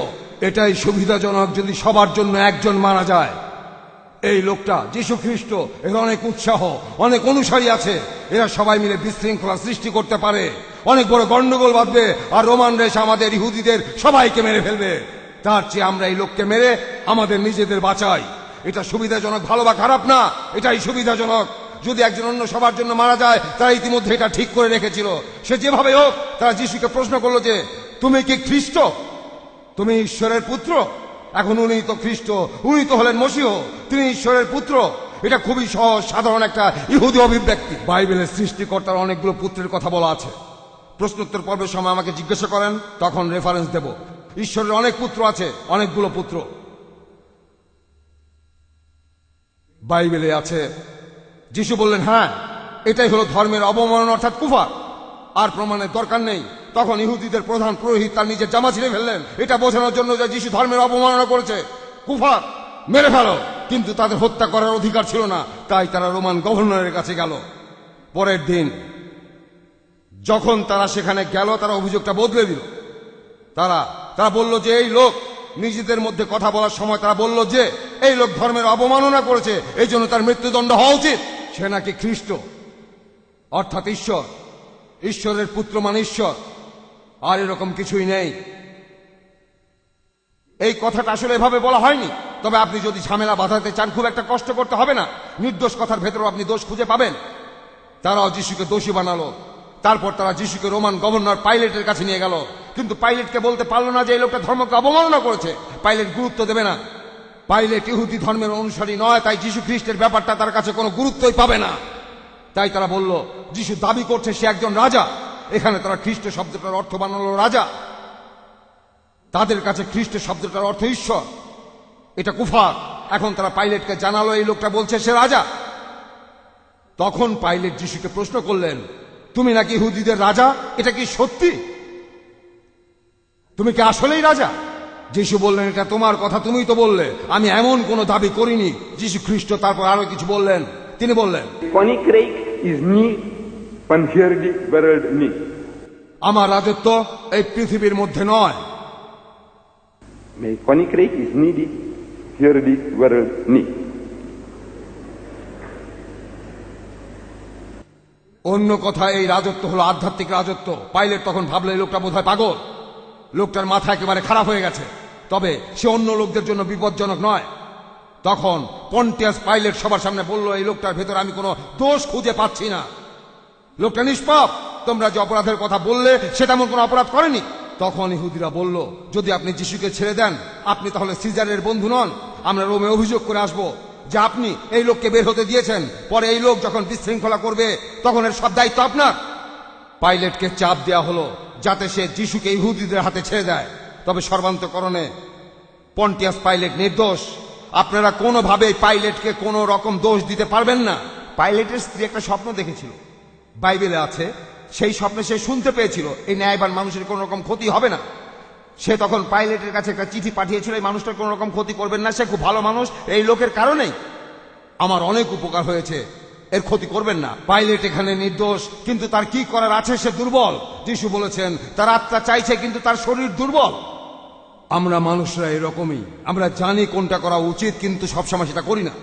এটাই সুবিধাজনক যদি সবার জন্য একজন মারা যায়। এই লোকটা যিশু খ্রিস্ট, এর অনেক উৎসাহ, অনেক অনুসারী আছে, এরা সবাই মিলে বিশৃঙ্খলা সৃষ্টি করতে পারে, অনেক বড় গন্ডগোল বাঁধবে, আর রোমানরা এসে আমাদের ইহুদিদের সবাইকে মেরে ফেলবে। তার চেয়ে আমরা এই লোককে মেরে আমাদের নিজেদের বাঁচাই। এটা সুবিধাজনক, ভালো বা খারাপ না, এটাই সুবিধাজনক। যদি একজন অন্য সবার জন্য মারা যায়, তারা ইতিমধ্যে এটা ঠিক করে রেখেছিল। সে যেভাবে হোক, তারা যিশুকে প্রশ্ন করলো যে তুমি কি খ্রিস্ট, তুমি ঈশ্বরের পুত্র? এখন উনি তো খ্রিস্ট, উনি তো হলেন মসীহ, তিনি ঈশ্বরের পুত্র। এটা খুবই সহজ সাধারণ একটা ইহুদি অভিব্যক্তি। বাইবেলের সৃষ্টিকর্তার অনেকগুলো পুত্রের কথা বলা আছে। প্রশ্নোত্তর পর্বের সময় আমাকে জিজ্ঞাসা করেন, তখন রেফারেন্স দেব। ঈশ্বরের অনেক পুত্র আছে, অনেকগুলো পুত্র বাইবেলে আছে। যিশু বললেন হ্যাঁ, এটাই হলো ধর্মের অবমাননা, অর্থাৎ কুফর। আর প্রমাণের দরকার নেই। তখন ইহুদিদের প্রধান পুরোহিত তার নিজের জামা ছিঁড়ে ফেললেন, এটা বোঝানোর জন্য যে যিশু ধর্মের অবমাননা করেছে, কুফর, মেরে ফেলো। কিন্তু তাদের হত্যা করার অধিকার ছিল না, তাই তারা রোমান গভর্নরের কাছে গেল। পরের দিন যখন তারা সেখানে গেল, তারা অভিযোগটা বদলে দিল। তারা বলল যে এই লোক, নিজেদের মধ্যে কথা বলার সময় তারা বলল যে এই লোক ধর্মের অবমাননা করেছে, এই জন্য তার মৃত্যুদণ্ড হওয়া উচিত। সে নাকি খ্রিস্ট, অর্থাৎ ঈশ্বর, ঈশ্বরের পুত্র মানে ঈশ্বর, আর এরকম কিছুই নেই। এই কথাটা আসলে এভাবে বলা হয়নি, তবে আপনি যদি ঝামেলা বাঁধাতে চান খুব একটা কষ্ট করতে হবে না। নির্দোষ কথার ভেতরেও আপনি দোষ খুঁজে পাবেন। তারাও যিশুকে দোষী বানালো। তারপর তারা যিশুকে রোমান গভর্নর পাইলেটের কাছে নিয়ে গেল, কিন্তু পাইলেটকে বলতে পারলো না যে এই লোকটা ধর্মকে অবমাননা করেছে। পাইলেট গুরুত্ব দেবে না। পাইলেট ইহুদি ধর্মের অনুসারী নয়, তাই যিশু খ্রিস্টের ব্যাপারটা তার কাছে কোনো গুরুত্বই পাবে না। তাই তারা বলল যিশু দাবি করছে সে একজন রাজা। এখানে তারা খ্রিস্ট শব্দটার অর্থ বানালো রাজা। তাদের কাছে খ্রিস্ট শব্দটার অর্থ ঈশ্বর। এটা কুফর। এখন তারা পাইলেটকে জানালো এই লোকটা বলছে সে রাজা। তখন পাইলেট যিশুকে প্রশ্ন করলেন, তুমি নাকি ইহুদিদের রাজা, এটা কি সত্যি? তুমি কি আসলেই রাজা? যিশু বললেন এটা তোমার কথা, তুমিই তো বললে, আমি এমন কোনো দাবি করিনি। যিশু খ্রিস্ট তারপর আরো কিছু বললেন। তিনি বললেন, Koninkrijk is niet van hierdie wereld nie. আমার রাজত্ব এই পৃথিবীর মধ্যে নয়। Mijn koninkrijk is niet die hierdie wereld nie. অন্য কথা, এই রাজত্ব হলো আধ্যাত্মিক রাজত্ব। পাইলেট তখন ভাবলো এই লোকটা বোধহয় পাগল, লোকটার মাথা একেবারে খারাপ হয়ে গেছে, তবে সে অন্য লোকদের জন্য বিপজ্জনক নয়। তখন পন্টিয়াস পাইলেট সবার সামনে বলল, এই লোকটার ভেতর আমি কোনো দোষ খুঁজে পাচ্ছি না, লোকটা নিষ্পাপ। তোমরা যে অপরাধের কথা বললে সে তেমন কোনো অপরাধ করেনি। তখন ইহুদিরা বলল, যদি আপনি যিশুকে ছেড়ে দেন, আপনি তাহলে সিজারের বন্ধু নন। আমরা রোমে অভিযোগ করে আসব যে আপনি এই লোককে বের হতে দিয়েছেন। পরে এই লোক যখন বিশৃঙ্খলা করবে তখন এর সব দায়িত্ব আপনার। পাইলেটকে চাপ দেওয়া হলো যাতে সে যিশুকে ইহুদিদের হাতে ছেড়ে দেয়। তবে সর্বান্তকরণে পন্টিয়াস পাইলেট নির্দোষ। আপনারা কোনোভাবেই পাইলেটকে কোনো রকম দোষ দিতে পারবেন না। পাইলেটের স্ত্রী একটা স্বপ্ন দেখেছিল, বাইবেলে আছে। সেই স্বপ্নে সে শুনতে পেয়েছিল এই ন্যায়বান মানুষের কোনো রকম ক্ষতি হবে না। সে তখন পাইলেটের কাছে একটা চিঠি পাঠিয়েছিল, এই মানুষটার কোনো রকম ক্ষতি করবেন না, সে খুব ভালো মানুষ, এই লোকের কারণেই আমার অনেক উপকার হয়েছে, এর ক্ষতি করবেন না। পাইলেট এখানে নির্দোষ, কিন্তু তার কি করার আছে, সে দুর্বল। যিশু বলেছেন তার আত্মা চাইছে কিন্তু তার শরীর দুর্বল। আমরা মানুষরা এরকমই, আমরা জানি কোনটা করা উচিত কিন্তু সবসময় সেটা করি না।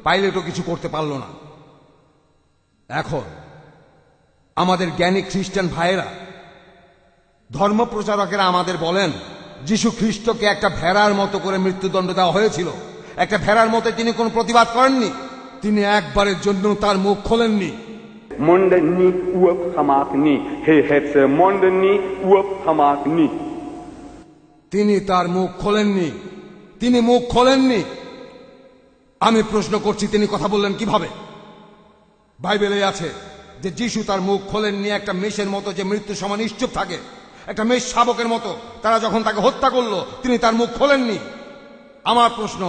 পাইলেটও কিছু করতে পারল না। এখন আমাদের জ্ঞানী খ্রিস্টান ভাইয়েরা, ধর্মপ্রচারকেরা আমাদের বলেন যিশু খ্রিস্টকে একটা ভেড়ার মতো করে মৃত্যুদণ্ড দেওয়া হয়েছিল। একটা ভেড়ার মতো তিনি কোনো প্রতিবাদ করেননি, তিনি একবারের জন্য তার মুখ খোলেননি। Monden niet oopgemaakt nie. Hij heeft zijn monden niet oopgemaakt nie. তিনি তার মুখ খোলেননি, তিনি মুখ খোলেননি। আমি প্রশ্ন করছি তিনি কথা বললেন কিভাবে? বাইবেলে আছে যে যিশু তার মুখ খোলেননি, একটা মেষের মতো যে মৃত্যুর সময় নিশ্চুপ থাকে, একটা মেষ শাবকের মতো। তারা যখন তাকে হত্যা করলো তিনি তার মুখ খোলেননি। আমার প্রশ্ন,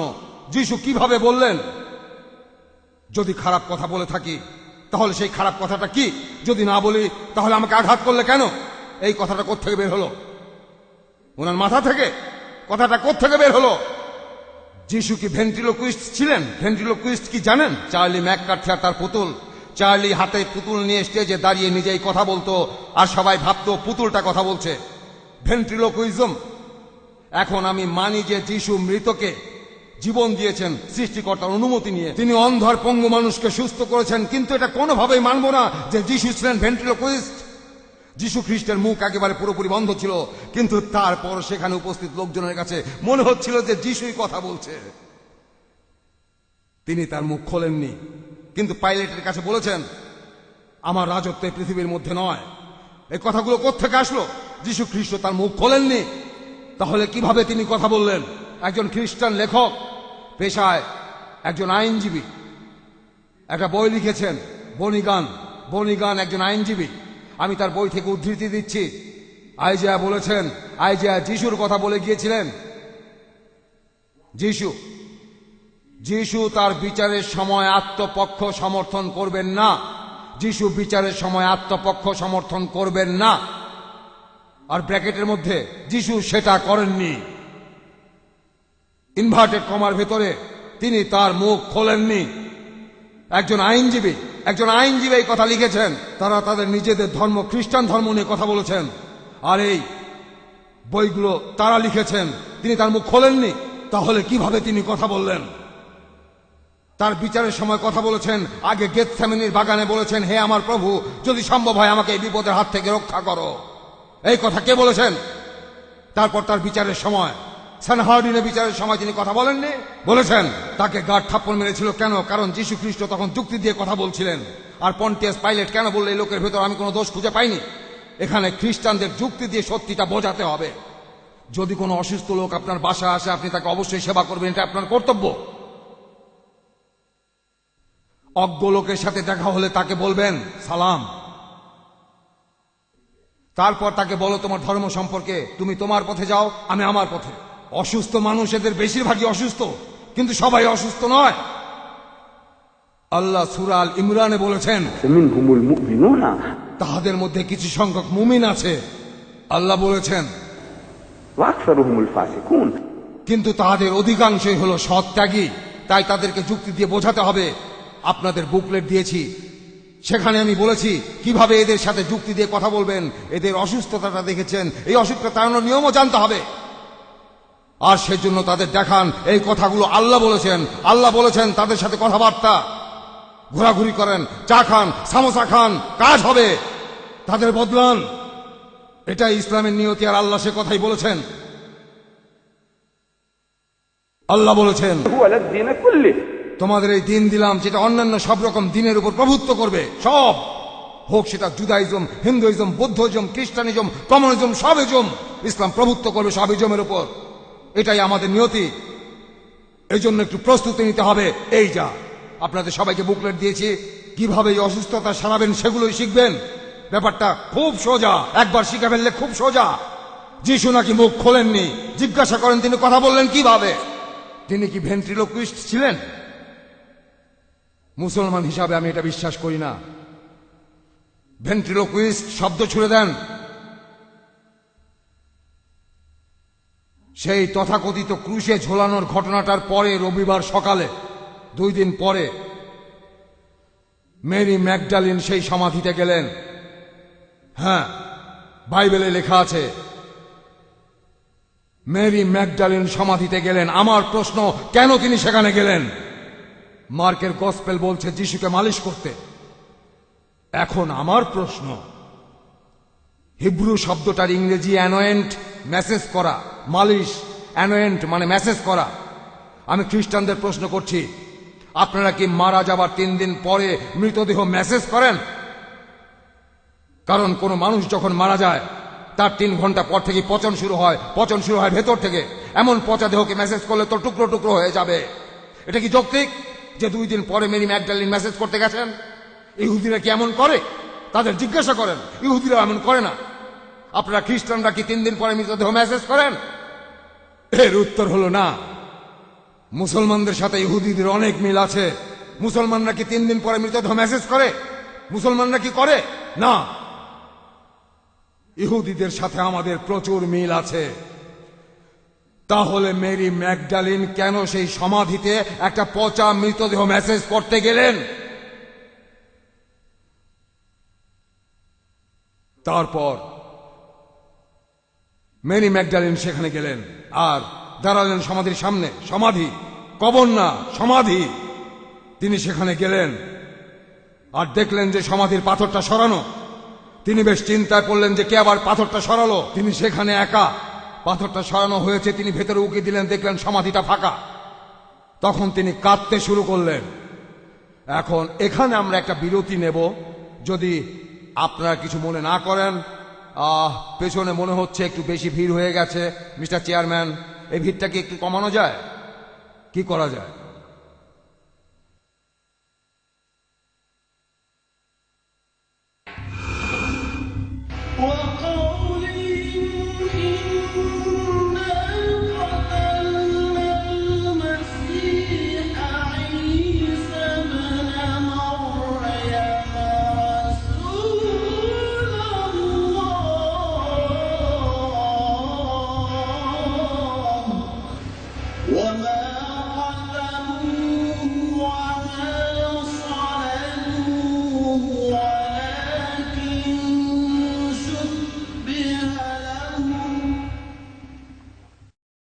যিশু কিভাবে বললেন? যদি খারাপ কথা বলে থাকি তাহলে সেই খারাপ কথাটা কি? যদি না বলি তাহলে আমাকে আঘাত করলে কেন? এই কথাটা কোত্থেকে বের হলো? ওনার মাথা থেকে? কথাটা কোত্থেকে বের হলো? যিশু কি ভেন্ট্রিলোকুইস্ট ছিলেন? ভেন্ট্রিলোকুইস্ট কি জানেন? চার্লি ম্যাককার্থি আর তার পুতুল। চার্লি হাতে পুতুল নিয়ে স্টেজে দাঁড়িয়ে নিজেই কথা বলতো, আর সবাই ভাবতো পুতুলটা কথা বলছে। ভেন্ট্রিলোকুইজম। এখন আমি মানি যে যিশু মৃতকে জীবন দিয়েছেন সৃষ্টিকর্তার অনুমতি নিয়ে। তিনি অন্ধর পঙ্গু মানুষকে সুস্থ করেছেন, কিন্তু এটা কোনোভাবেই মানব না যে যিশু ছিলেন ভেন্ট্রিলোকুইস্ট। যিশু খ্রিস্টের মুখ একেবারে পুরোপুরি বন্ধ ছিল, কিন্তু তারপর সেখানে উপস্থিত লোকজনের কাছে মনে হচ্ছিল যে যিশুই কথা বলছে। তিনি তার মুখ খোলেননি, কিন্তু পাইলেটের কাছে বলেছেন, আমার রাজত্ব এই পৃথিবীর মধ্যে নয়। এই কথাগুলো কোত্থেকে আসলো? যিশু খ্রিস্ট তার মুখ খোলেননি, তাহলে কিভাবে তিনি কথা বললেন? একজন খ্রিস্টান লেখক, পেশায় একজন আইনজীবী, একটা বই লিখেছেন, বনিগান একজন আইনজীবী। আমি তার বই থেকে উদ্ধৃতি দিচ্ছি। আইজায়া বলেছেন, আইজায়া যিশুর কথা বলে গিয়েছিলেন। যিশু তার বিচারের সময় আত্মপক্ষ সমর্থন করবেন না। যিশু বিচারের সময় আত্মপক্ষ সমর্থন করবেন না। আর ব্র্যাকেটের মধ্যে যিশু সেটা করেননি। ইনভার্টেড কমার ভেতরে তিনি তার মুখ খোলেননি। একজন আইনজীবী এই কথা লিখেছেন। তারা তাদের নিজেদের ধর্ম, খ্রিস্টান ধর্ম নিয়ে কথা বলেছেন, আর এই বইগুলো তারা লিখেছেন। তিনি তার মুখ খোলেননি, তাহলে কিভাবে তিনি কথা বললেন? তার বিচারের সময় কথা বলেছেন। আগে গেতসেমানির বাগানে বলেছেন, হে আমার প্রভু, যদি সম্ভব হয় আমাকে এই বিপদের হাত থেকে রক্ষা করো। এই কথা কে বলেছেন? তারপর তার বিচারের সময়, সানহার্ডিনে বিচারের সময় তিনি কথা বলেননি? বলেছেন। তাকে গাঁট থাপ্পড় মেরেছিল কেন? কারণ যিশু খ্রিস্ট তখন যুক্তি দিয়ে কথা বলছিলেন। আর পন্টিয়াস পাইলেট কেন বললে এই লোকের ভেতর আমি কোনো দোষ খুঁজে পাইনি? এখানে খ্রিস্টানদের যুক্তি দিয়ে সত্যিটা বোঝাতে হবে। যদি কোনো অসুস্থ লোক আপনার বাসায় আসে, আপনি তাকে অবশ্যই সেবা করবেন, এটা আপনার কর্তব্য। অজ্ঞ লোকের সাথে দেখা হলে তাকে বলবেন সালাম। তারপর তাকে বলো তোমার ধর্ম সম্পর্কে, তুমি তোমার পথে যাও, আমি আমার পথে। অসুস্থ মানুষ, এদের বেশিরভাগই অসুস্থ, কিন্তু সবাই অসুস্থ নয়। আল্লাহ সূরা আল ইমরানে বলেছেন, منهم المؤمنون তাহাদের মধ্যে কিছু সংখ্যক মুমিন আছে। আল্লাহ বলেছেন, وأكثرهم الفاسقون। কিন্তু তাহাদের অধিকাংশই হলো সৎত্যাগী। তাই তাদেরকে যুক্তি দিয়ে বোঝাতে হবে। আপনাদের বুকলেট দিয়েছি, সেখানে আমি বলেছি কিভাবে এদের সাথে যুক্তি দিয়ে কথা বলবেন। এদের অসুস্থতাটা দেখেছেন, এই অসুখটা তাড়ানোর নিয়মও জানতে হবে। আর সেজন্য তাদের দেখান এই কথাগুলো আল্লাহ বলেছেন। তাদের সাথে কথাবার্তা, ঘোরাঘুরি করেন, চা খান, সামোসা খান, কাজ হবে। তাদের বদলান। এটাই ইসলামের নিয়তি, আর আল্লাহ সে কথাই বলেছেন। আল্লাহ বলেছেন, هو الدين كله তোমাদের এই দিন দিলাম যেটা অন্যান্য সব রকম দিনের উপর প্রভুত্ব করবে। সব হোক সেটা জুদাইজম, হিন্দুইজম, বৌদ্ধইজম, খ্রিস্টানিজম, কমিউনিজম, সব ইজম, ইসলাম প্রভুত্ব করবে সব ইজমের উপর। এটাই আমাদের নিয়তি। এই জন্য একটু প্রস্তুতি নিতে হবে। এই যা আপনাদের সবাইকে বুকলেট দিয়েছি, কিভাবে এই অসুস্থতা সারাবেন সেগুলোই শিখবেন। ব্যাপারটা খুব সোজা, একবার শিখে ফেললে খুব সোজা। যিশু নাকি মুখ খোলেননি। জিজ্ঞাসা করেন তিনি কথা বললেন কিভাবে? তিনি কি ভেন্ট্রিলোকুইস্ট ছিলেন? মুসলমান হিসাবে আমি এটা বিশ্বাস করি না। ভেন্ট্রিলোকুইস্ট শব্দ ছুড়ে দেন। সেই তথাকথিত ক্রুশে ঝোলানোর ঘটনাটার পরে রবিবার সকালে 2 দিন পরে মেরি ম্যাগডালিন সেই সমাধিতে গেলেন। হ্যাঁ, বাইবেলে লেখা আছে মেরি ম্যাগডালিন সমাধিতে গেলেন। আমার প্রশ্ন, কেন তিনি সেখানে গেলেন? মার্কের গসপেল বলছে যিশুকে মালিশ করতে। এখন আমার প্রশ্ন, হিব্রু শব্দটার ইংরেজি অ্যানোয়েন্ট, মেসেজ করা। মালিশ, অ্যানোয়েন্ট মানে মেসেজ করা। আমি খ্রিস্টানদের প্রশ্ন করছি, আপনারা কি মারা যাবার 3 দিন পরে মৃতদেহ মেসেজ করেন? কারণ কোন মানুষ যখন মারা যায় তার 3 ঘন্টা পর থেকে পচন শুরু হয় ভেতর থেকে। এমন পচা দেহকে মেসেজ করলে তো টুকরো টুকরো হয়ে যাবে। এটা কি যৌক্তিক যে 2 দিন পরে মেরি ম্যাগডালিন মেসেজ করতে গেছেন? ইহুদিরা কি এমন করে? তাদের জিজ্ঞাসা করেন, ইহুদিরা এমন করে না। আপনারা খ্রিস্টানরা কি 3 দিন পরে মৃতদেহ মেসেজ করেন? এর উত্তর হলো না। মুসলমানদের সাথে ইহুদিদের অনেক মিল আছে। মুসলমানরা কি 3 দিন পরে মৃতদেহ মেসেজ করে? মুসলমানরা কি করে? না। ইহুদিদের সাথে আমাদের প্রচুর মিল আছে। তাহলে মেরি ম্যাগডালিন কেন সেই সমাধিতে একটা পচা মৃতদেহ মেসেজ করতে গেলেন? তারপর মেরি ম্যাগডালিন সেখানে গেলেন আর দাঁড়ালেন সমাধির সামনে। সমাধি, কবর না, সমাধি। তিনি সেখানে গেলেন আর দেখলেন যে সমাধির পাথরটা সরানো। তিনি বেশ চিন্তায় পড়লেন যে কে আবার পাথরটা সরালো। তিনি সেখানে একা। পাথরটা সরানো হয়েছে, তিনি ভেতরে উকি দিলেন, দেখলেন সমাধিটা ফাঁকা। তখন তিনি কাঁদতে শুরু করলেন। এখন এখানে আমরা একটা বিরতি নেব, যদি আপনারা কিছু মনে না করেন। পেছনে মনে হচ্ছে একটু বেশি ভিড় হয়ে গেছে। মিস্টার চেয়ারম্যান, এই ভিড়টাকে একটু কমানো যায়? কি করা যায়?